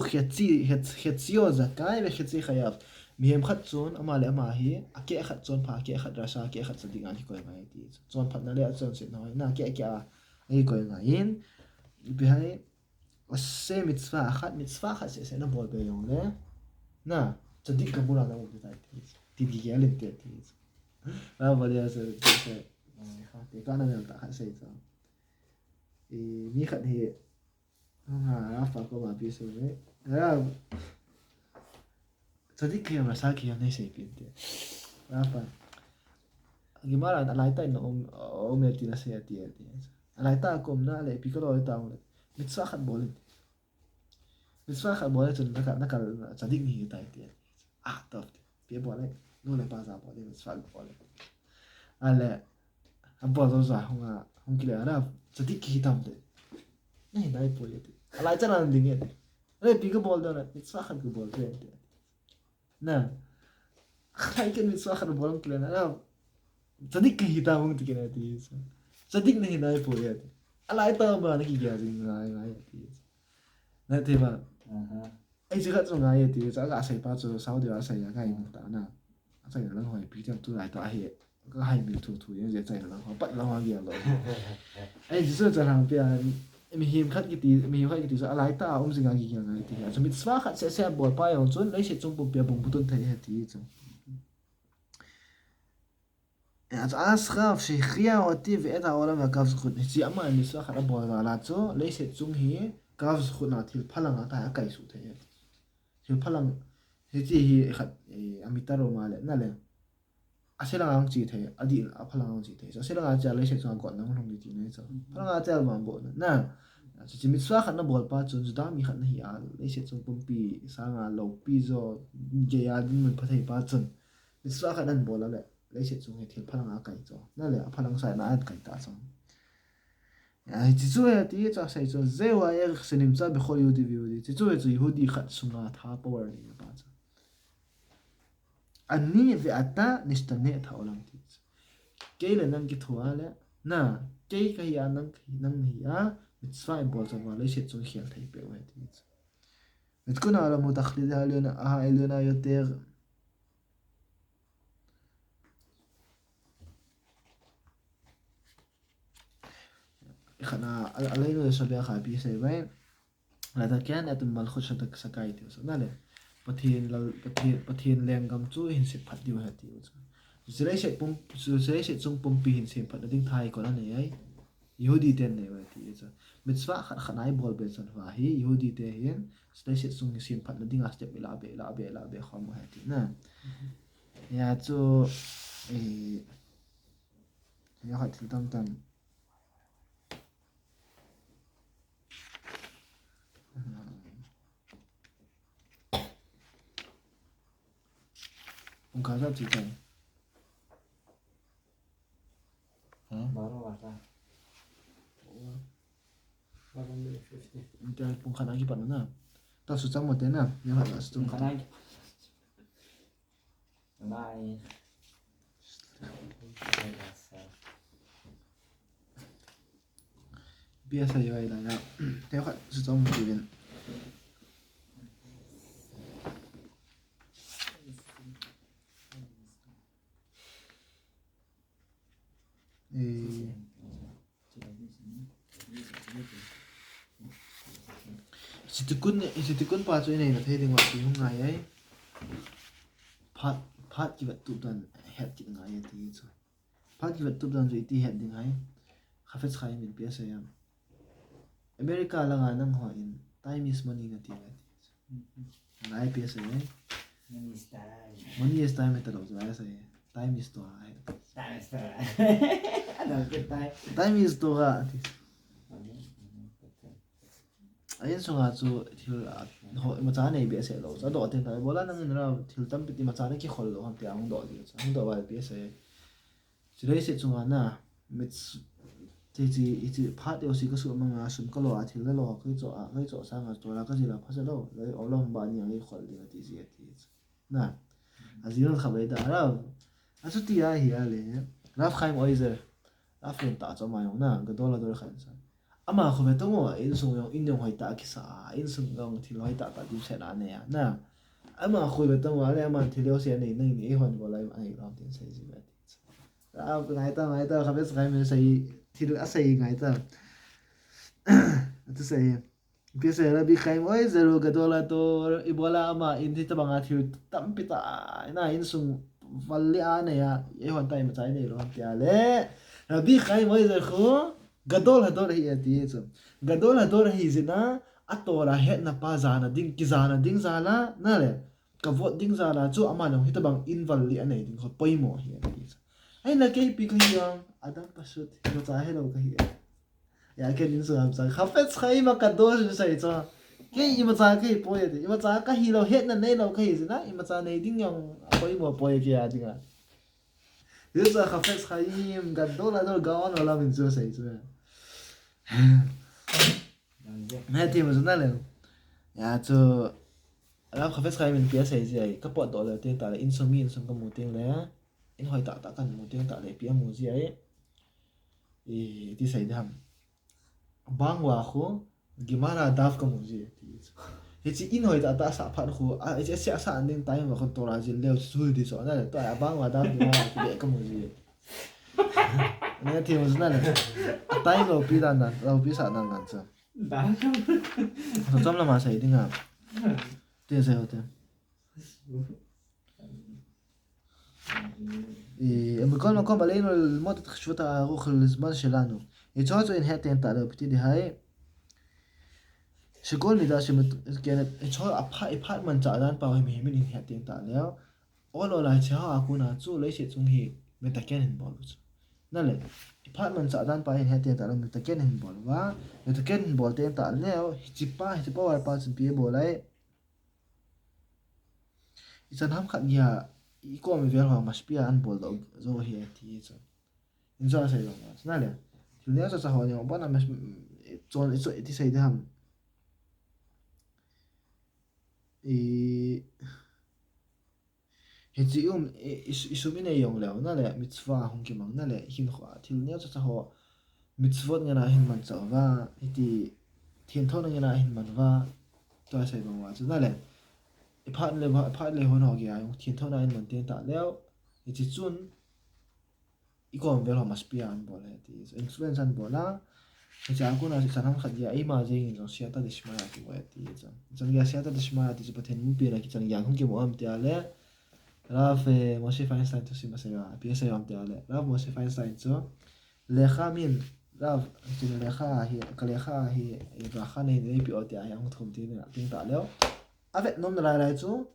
חציו זכאי וחצי חייב מהם חצון אמר לאמה היא אכה אחד צון פא אכה אחד רשע אכה אחד צדיק אני קורא מהייתי צון פא נעלה צון סנוי נא אכה אני קורא מהיין בי עושה מצווה אחת שעשינו בול ביום נא צדיק גמולה נמות תתגיע לנתתיז אבל יעשה כאן אני נתח עשה איתו מי חד היא אף פעם לא מהפיס הזה רב Tadi kaya merasa kaya na say pinte. Apa? Gimana alay tayo na umeti na siya tiya. Alay tayo kung na alay pikalo alay tayo ulit. Mitsakat boleh. Mitsakat boleh tu nakal tadi ni tayo tiya. Top. Pia boleh. Nolay pasa boleh mitsakat boleh. Alay. Apa tu sah hong kila na tadi hitam tu. Nahi nahi boleh tu. Alay tayo na dingin. Alay pikalo boleh na mitsakat ko boleh tiya. Nah, kan mitsakat boleh kila na. Sadik kita mong tikin natin. Sadik na hinay po yan. Alay pa ba nakikiyasing nga yati. Natin ba? Ay sikat so nga yati. Sa asay pa so Saudi asay nga yung ta na. Asay lang hoy bigyan tu lai ta hi. Ka hai mi tu tu yan zai lang ho pat lang ho yan lo. Ay jiso sa lang pia mi him khat kiti so alay ta sing nga gi nga yati. So mit swa khat se bol pa yon chun lai se chung pu pia bung putun thai hati so. אז אסחף שהכריע אותי ואת העולם והקו זכות נסיעה מה ניסוח על הבוער ועלצו לייסת צום היא קו זכות נעתיל פלנג אתה הקייסות של פלנג היא אחד אמיתרו מעלה נעלה אסלנג אנג'ית היא עדיין הפלנג אנג'ית היא אסלנג אנג'ה לייסת צום הגות נמון הומדיתי נעצו פלנג אנג'ה אלמנבון נע שמיצוח על נבוער פאצון זדם יחד נהי על לייסת צום פומפי סעnga לו פיזו ג'יאדין מפתחי פאצון מיצוח על נבוער עלה lấy sẽ dùng thiệt phăng á cái cho nó là phăng sai nó ăn cái ta xong chỉ chú ấy thì cho sai cho dễ quá ấy xin niệm ra bị khôi Yehudi Yehudi chỉ chú ấy cho Yehudi khát sung á tháp power này các bạn anh ní về ata nistane thảo lăng thì cái là năng cái thua là na cái anh năng hi á mitzvah bol cho mà lấy sẽ dùng khiển thấy béo ấy thì بتكون على متخلدها لنا יותר خنا علينا يسبيا خابي سيبين هذا كان أتم ملخوش هذاك سكايتي وصلنا له بتهين لين قام تو هنسي بديو هاتي زريشة زوم بومبي هنسي بد ندين تاي كنا نياي يهودي تين نيواتي إذا متسوا خناي بول بيتسون فاهي يهودي تين زريشة زوم هنسي بد ندين أستيب إلى خام هاتي نعم يا تو يا هات تام Ungkasa cikan. Baru masa. Kita pungkan lagi pada mana? Tak susah mode na. Yang ada stung. Pungkan lagi. Bye. Biasa ya lah. Tengok susah mode. Sitikun pa cho này là thấy tiếng gọi tiếng ngày ấy phát cái vật tụ đoàn hẹn cái ngày ấy thì sao phát cái vật tụ đoàn rồi thì hẹn tiếng ngày khá phết khai mình biết sao em America là ngàn năng hỏi time is money nga tiếng ấy ngày biết sao ấy money is time hết rồi vậy sao time is to time is to ayun so nga so thil macha nei be se lo sa do ten thai bola nang na thil tam piti macha ne ki khol lo ham te ang do di sa ang do ba be se chirei se chunga na mits te ji phat yo si ka su ma nga sum ka lo a thil lo kai cho sa nga to la ka ji la phasa lo lai olom ba ni ai khol di ti ji ti na azin khabai da ra asu ti a hi ale raf khaim oizer raf ta cho ma yong na ga do la do khan sa ama khu me tomo in sung yong in yong hoi ta ki sa in sung yong thil hoi ta di se na ne ya na ama khu me tomo ale ama thil yo se nei ni hon bo lai ai ram tin sai ji ba ti ra ngai ta khabes khai me sai thil a sai ngai ta tu sai pi se ra bi khai moi zero ga dola to ibola ama in thi ta banga thil tam pi ta na in sung valli a ne ya e hon tai ma chai nei ro ti ale ra bi khai moi zer khu gadol hador hi ati so gadol hador hi zina atora het na pa zana ding ki zana ding zala na le ka vote ding za la chu ama no hita bang invalid anei ding kho poimo hi ti ai na ke pi ka hiang adam pasut mo cha hello ka hi ya ke din su am sa khafet khai ma ka do ju sai cha ke i ma cha ke po ye i ma cha ka hi lo het na nei lo ka hi na i ma cha nei ding yong poimo po ye ke ya ding a yu cha khafet khai ga do la do ga on la min chu sai chu mẹ thì mà chúng ta là ya cho làm cà phê sky mình bia sai gì cái pot đó là tiếng ta là in sớm in sớm cái mù tiếng lẽ in hỏi tạ tạ cần mù tiếng tạ lại bia mù gì ấy thì sai đi ham bang wa khu gimana daf cái mù gì thì chỉ in hỏi tạ tạ sa phát khu à chỉ sẽ sa anh đến tay mà con tổ là gì leo chui đi chỗ này là tôi bang wa daf gimana thì cái mù gì mẹ thì mà chúng ta là tayเราปีđàn đànเราปีsa đàn đàn chứ đã không nó chăm là mà sai đi ngà tiền sai hotel בכל מקום עלינו ללמוד את חשיבות הארוך לזמן שלנו. יצור זו הנהט אין תעלה פתי דהי שכל מידה שמתקנת יצור אפרטמן צעדן פאו הם הימין הנהט אין תעלה או לא להצעה הקונה צו להישת צונגי מתקן הן בולוץ נלה אפרטמן צעדן פאו הנהט אין תעלה מתקן הן בולווה מתקן הן בולת אין תעלה היציפה ורפה צמפיה בולי איצן הם חדיה 이거 하면 별로 맛있비야 안 볼다 저거 해 뒤에서 인자서 이런 거 나래 주내서 자원이 뭐나 맛 존 있어 이제 이제 함이 지금 이수민의 영래요 나래 미츠와 홍기망 나래 힘화 틸내서 자호 미츠vod냐 힘만 자와 이디 thiên thốt 힘만 와 또서 이런 거 나래 phát lên hôn họ kìa thiên thâu này mình tiền tạ leo thì chỉ chun ý còn về họ must be an bỏ lại thì influence an bỏ la thì chẳng có nào thì chẳng khác gì ấy mà gì nó sẽ ta được smart thì vậy thì chẳng gì sẽ ta được smart thì chỉ bắt thêm một bên là cái chẳng dạng không kêu một tiền lẽ ra về Moshe Feinstein tôi xin mà sẽ là bây giờ làm tiền lẽ ra Moshe Feinstein cho lekha min ra thì lekha hi cái lekha hi và khá này để biểu tiền yang không tiền là tiền tạ leo avec nom lại lại chú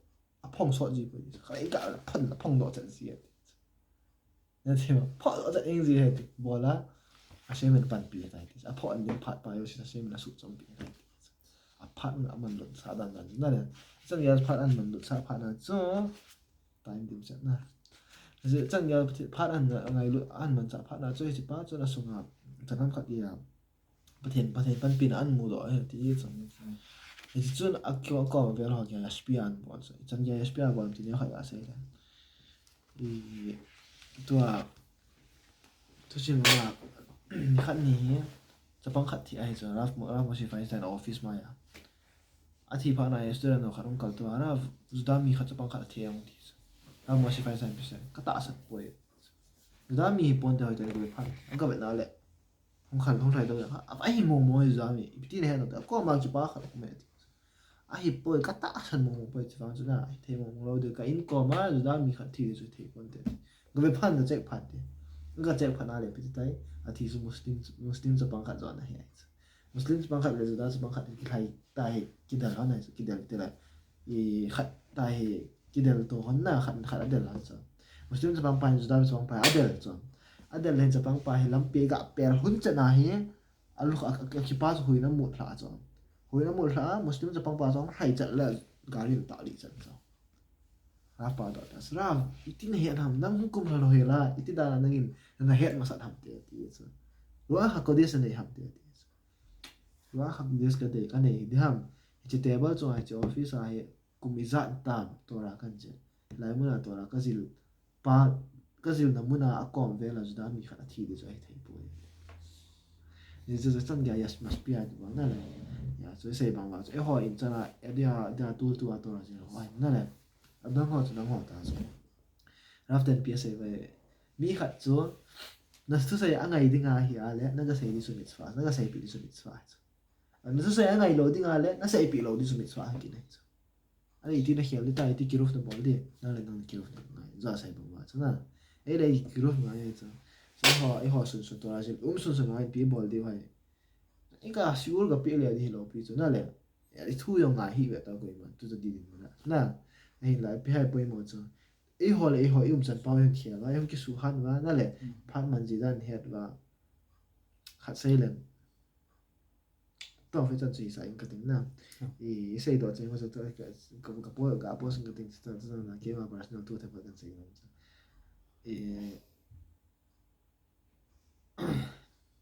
phong sọ gì vậy cái cả phong độ trận gì vậy thì phong độ trận gì hết bỏ lá xem mình bàn bì này thì phong anh đến phát bài thì xem mình là sụt trong bì này phát mình luận sao đàn đàn này là chân giờ phát anh mình luận sao phát là chú time điểm trận này rồi chân giờ phát anh ngày luận anh mình sao phát là chú chỉ phát chú là sung hợp trận năm khác gì à phát hiện bàn bì là anh mua rồi thì thì chun akio ko vel ho ya spian bol so chan ya spian bol ti ne ha ya sai i tua tu chin ma ni khat ni chapang khat thi ai so raf mo si Feinstein office ma ya athi pha na student no kharum kal to ara zudami khat chapang khat thi ang ti ra mo si Feinstein bi sai ka ta sa poi zudami pon te ho te ko phan ang ka bet na le không khăn không thay đâu ạ ai mồm mồm gì vậy tí này nó có mà chỉ ba khăn không mệt ai bơi cắt tạ sân mồm bơi chỉ vào chỗ nào thế mồm lâu được cái in có mà rồi đó mình khăn thì rồi thế còn thế người về pan là chạy pan thế người chạy pan nào để biết đấy thì số Muslim sẽ bằng khăn rồi này Muslim bằng khăn rồi đó sẽ bằng khăn thì hay tai cái đời này cái đời này thì khăn tai cái đời tổ hôn na khăn đời là sao Muslim sẽ bằng pan rồi đó sẽ bằng pan đời rồi ada lain Jepang pa hilam pega per hun chana hi alu ki pas huina mu thla cho huina mu thla Muslim Jepang pa chong hai chat la gari ta li chan cho ra pa da tas ra itin he nam nang kum la he la iti da nangin na het ma sat ham te ti so wa ha ko des ne ham te ti wa ha des ka de ka ne di ham chi table cho hai office a he kumizat tam to ra kan je lai mu na to ra ka zil pa cái gì nó muốn là còn về là chúng ta mình phải thi để cho thấy bồi thì giờ chân cái yes must be at bằng này ya rồi xây bằng vào cái hỏi cho là dia tu là gì hỏi này này đang hỏi ta rồi raften psa về mi khát cho nó thứ xây anh ngày đi ngay hi ale nó cái xây đi sumit swa nó cái xây bị đi sumit swa nó thứ xây anh ngày lo đi ngay ale nó xây bị lo đi sumit swa cái này anh ấy thì nó hiểu đi tai thì kiruf nó bỏ đi nó lại nó kiruf nó giờ xây bằng vào cho nên ấy đây group ngay vậy chứ họ xuân tôi là gì xuân ngay bị bỏ đi vậy cái cả siêu cái bị liền thì lâu bị chỗ nào liền thì thu dòng ngay hi vậy tao coi mà tôi đi mà nè ai lại bị hai bôi một chỗ ấy họ lại họ im chân bao nhiêu thiệt và em cái số han và nó lại phát mình chỉ đơn hết và khát say lên tao phải chân chỉ sai cái tính nào ý say đó chính là tôi cái bố sinh cái tính tôi là cái mà personal tu theo cái tính ý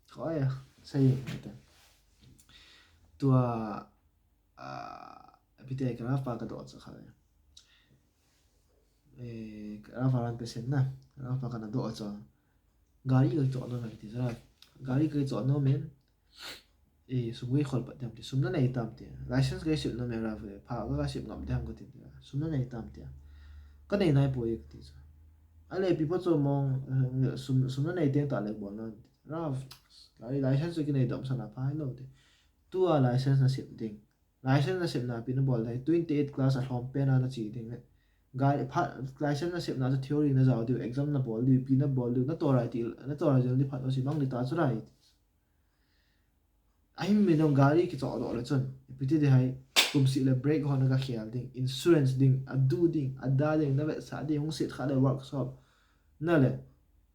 khó à say cái tua bị cái cái apa cái đó sẽ khai cái apa làm pesen na apa cái đó cho gari cái chỗ nó này thì ra gari cái chỗ nó men sum cái khol bắt dem thì sum nó này tam thì license cái ship nó men ra về phá cái ship ngầm dem cái thì sum nó này tam thì cái này này bôi cái thì anh ấy bị bắt cho mong sum nó này tiếng ta lại bảo nó ra gari license cái này đậm sao là phá lâu thì tua license là ship ding license là ship na pin ball này 28 class at home pen là chỉ ding gari license là ship na cho theory na giáo điều exam na ball điều pin na ball điều nó to right nó to right đi phát nó chỉ mang đi ta cho right anh mình ông gari cái chỗ đó là chân bị thế hay cũng sĩ là break họ nó cái khial ding insurance ding adu ding ada ding nó vậy sao ding không sĩ khá là workshop nè lệ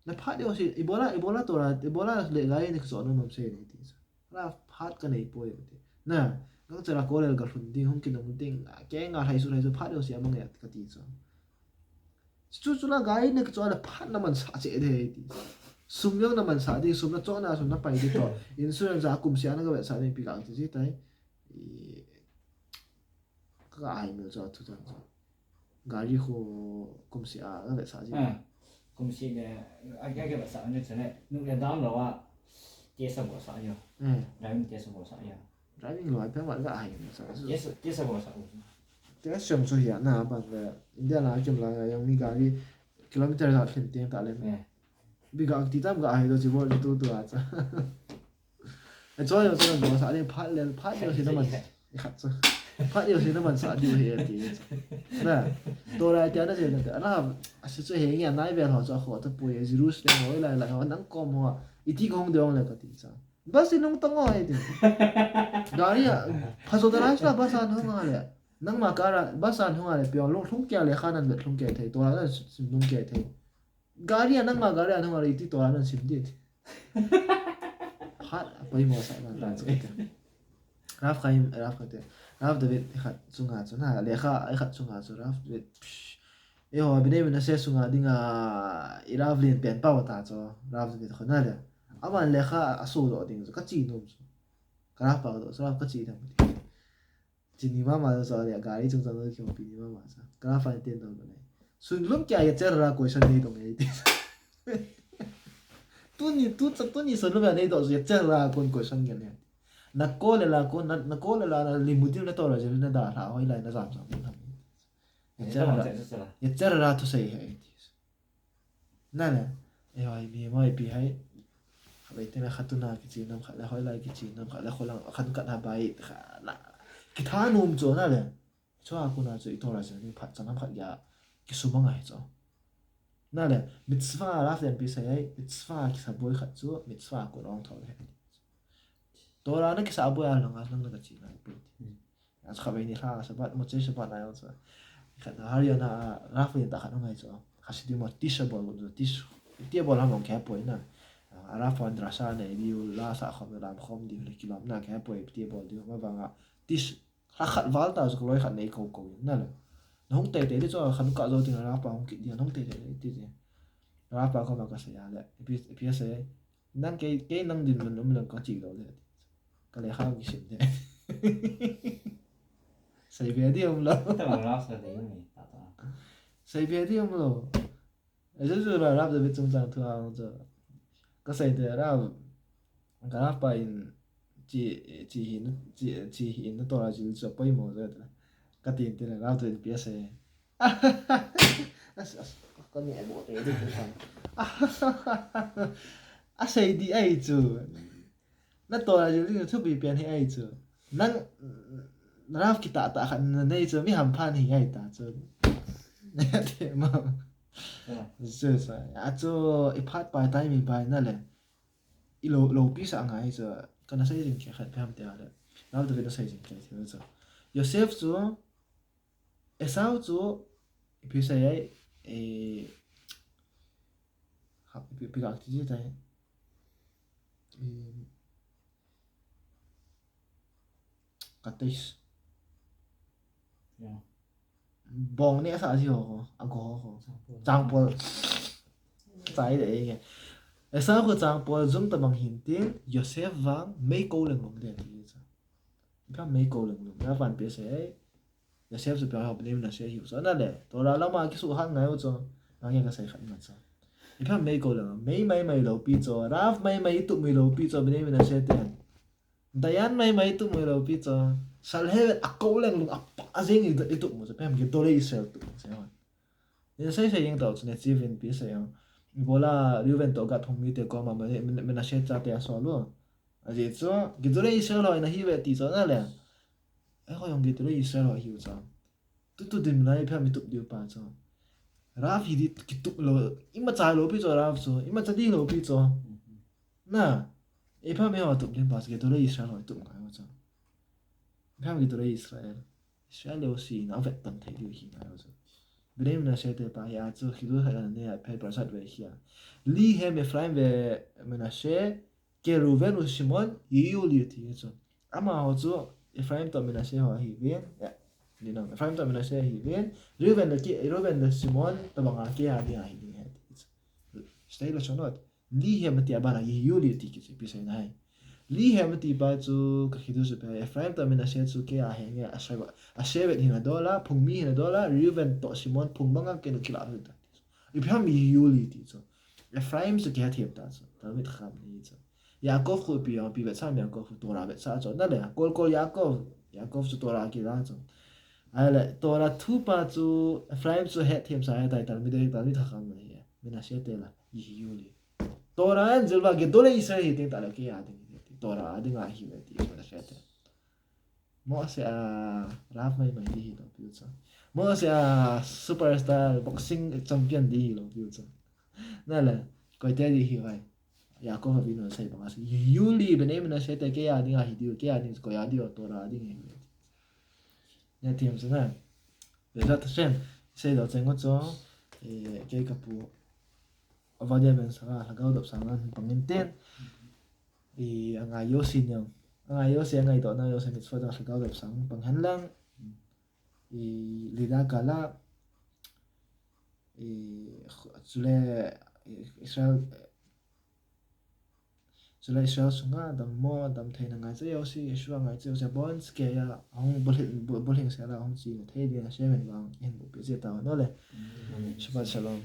nó phát điều gì Ebola to ra Ebola lệ gari này cái chỗ nó nằm xe này thì là phát cái này bôi nè nó chỉ là cố lên cái phần ding không kinh đồng ding cái ngà hay số phát điều gì mà nghe cái gì sao chú là gái này cái chỗ là phát nó mình xả chế thế thì sum yang nó mình xả đi sum nó chỗ nào sum nó bay đi to insurance giá cùng xả nó cái vậy xả đi bị gắng thì đấy cái ai mà cho thu thằng gái hồ cùng xả cái vậy xả gì cùng xí này anh cái vật sản như thế này lúc này đám rồi à chế sản vật sản nhiều đấy chế sản vật sản nhiều đấy mình nói phải gọi cái ai mà xả chế sản vật sản cái xem số hiện nào bằng cái India là chừng là yang mi gari kilometer là thêm tiền cả lên bị gắng tí tắm cái ai đó chỉ vô đi tu tu à chứ cho nên nó xả đi phát điều thì nó mình khát chứ phát điều thì nó mình xả điều thì nè tôi lại cho nó gì nữa là sẽ cho hiện nhà này về họ cho họ tập bồi virus này lại họ nắng com họ ít thì không được lại cái gì sao bác sĩ nông tăng ngồi thì gari à phát số đó là bác sĩ không ngồi nang mà cara basan hunga le pyo long thung kya le khanan le thung ke thei to la sim nung ke thei gari nang ma gari hunga le ti to la sim di phat pai mo sa man ta che raf khate raf de khat chunga chuna le kha ai khat chunga chu raf de e ho bine bine se chunga dinga irav len pen pa ta cho raf de khona le aman le kha asu do ding ka chi nom chu raf pa do raf ka chi tham chỉ ni mà giờ thì gái trong giờ kiểu bị ni mà sao cái phải tiền đâu cái này xuân lúc kia ya chơi ra question này đồng ấy tu ni xuân lúc này đâu ya chơi ra con question cái này na cô là limutin na to là na da ra hồi lại na giảm giảm ya chơi ra tu say hay nè ai mi mai bị hay vậy thì là khát tu na cái gì nam khát là hồi lại cái gì nam khát là khổ lăng khát cắt hà bài là cái thằng nôm chỗ nào đấy cho aku na chỗ ít thôi là chỉ phát cho nó phát ya cái số bằng ngày chỗ nào đấy mitzvah là phải bị sai mitzvah cái sao bôi khát chỗ mitzvah của ông thôi tôi là nó cái sao bôi là nó cái gì này bôi à sao vậy nhỉ ha sao bắt một chế sao bắt này ông sao khát là hari na là phải ta khát nó ngày chỗ khát đi một tisha bôi một tish tia bôi làm ông cái bôi na ra phải drasa này đi la sa không làm không đi cái làm na cái bôi tia bôi đi mà vàng tish khát vál ta rồi khát này cầu nè nó không tệ đấy cho khát cả rồi thì nó ra không kịp nó không tệ đấy thì ra không mà cái gì à bây giờ năng cái năng din mình có chỉ đâu đấy cái này không cái gì đấy sai về đi ông lo sai về đi ông lo ấy chứ là ra được trong trang thua ông chứ cái sai thì ra cái ra phải chỉ hiện nó to là chỉ cho bay mồ rồi cái tiền thì là ra được bây giờ con nhẹ bộ thế thì cũng thành sai đi ấy chứ nó to là chỉ thứ bị biến hay ấy chứ năng ra kita ta khăn này chứ mi hàm phan thì ấy ta chứ thế mà chứ sao à chứ ít phát bài tay mình bàiนั่นแหละlâu bí sang ngày chứ cái nó xây dựng cái khăn phàm thế đấy nó được nó xây dựng cái thế chứ Joseph chú Esau chú phía sau ấy học bị gặp cái gì đấy cái đấy bong này sao gì hả anh có trang bol trái đấy cái sao cái trang bol zoom tầm bằng hình tiếng Joseph vang mấy câu lần một đấy thì sao cái mấy câu lần một cái phần phía sau ấy Joseph sẽ bảo học nên là sẽ hiểu rõ nè đấy tôi là lắm mà cái số hàng này cho anh em cái sai khăn mà sao cái mấy câu lần mấy lâu pi cho Raf mấy tụ mấy lâu pi cho bên mình là sẽ tiền Dayan mấy tụ mấy lâu pi cho sao hết à câu lần luôn à à gì như tụ một cái cái tôi lấy Israel tụ sao nên sai sai những tàu cho nên chỉ viên phía sau bola Juventus gat hong mi te ko mà mình là sẽ trả tiền số luôn à gì cho cái tôi lấy Israel rồi là hi về tí cho nè lẽ ấy có dùng cái tôi lấy Israel rồi hiểu sao tu dim lai phe mi tup diu pa cho Raf hi di ki tup lo ima chai lo pi cho Raf cho ima chadi lo pi cho na e phe mi ho tup dim pa ke to le Israel ho tup ngai cho phe mi to le Israel lo si na vet tan thai diu hi ngai cho Binem na se te pa ya cho khi do ha ne ya phe prasad ve hi li he me Ephraim ve Menashe ke Ruben u Shimon yu li ti cho ama ho cho Ephraim to Menashe ho hi ven đi nào Ephraim tao mình là xe hi ven Reuben là Simon tao bằng cái gì đi hi đi hết stay là cho nó li he mà tiệt bà là yu li ti cái bị sai này li he mà tiệt bà chú cái khi đó sẽ phải Ephraim tao mình là xe chú cái hi nghe à xe về hình đó là phùng mi hình đó là Reuben to Simon phùng bằng cái nó kia là được Ephraim yu li ti cho Ephraim sẽ cái thiệp ta cho tao biết khám này cho Yaakov khu bị vết sao Yaakov tổ ra vết sao cho đó là call Yaakov cho tổ ra kia ra cho ai lại tôi là thu ba chú Ephraim chú hết thêm sai tại tại mình đây thằng không này mình là sẽ tên là Yuli tôi là anh giờ cái tôi là Israel hiện tại là cái gì tôi là anh ngài hiểu thì mình là sẽ tên mỗi sẽ rap mấy đi đâu biết sao mỗi sẽ superstar boxing champion đi đâu biết sao nên là coi thế đi hiểu vậy Yaakov là nó sai bằng cái Yuli bên em mình là sẽ tên cái gì ngài hiểu cái gì coi gì tôi là anh ngài hiểu nhà tiệm thế này để ra xem xây đầu tiên có cho cái cặp bộ ở vào đây bên sáng là gạo đập sáng là bằng nhân tiền thì ngày yêu xin nhau ngày yêu xin ngày đó ngày yêu xin mitzvah là gạo đập sáng bằng hành lang thì lida kala Israel Israel sunga dam mo dam thai na ngai cheu si Yeshua ngai cheu se bon ske ya hong bolhin se la hong chi thai dia se men wang en bu pe je ta no le Shabbat shalom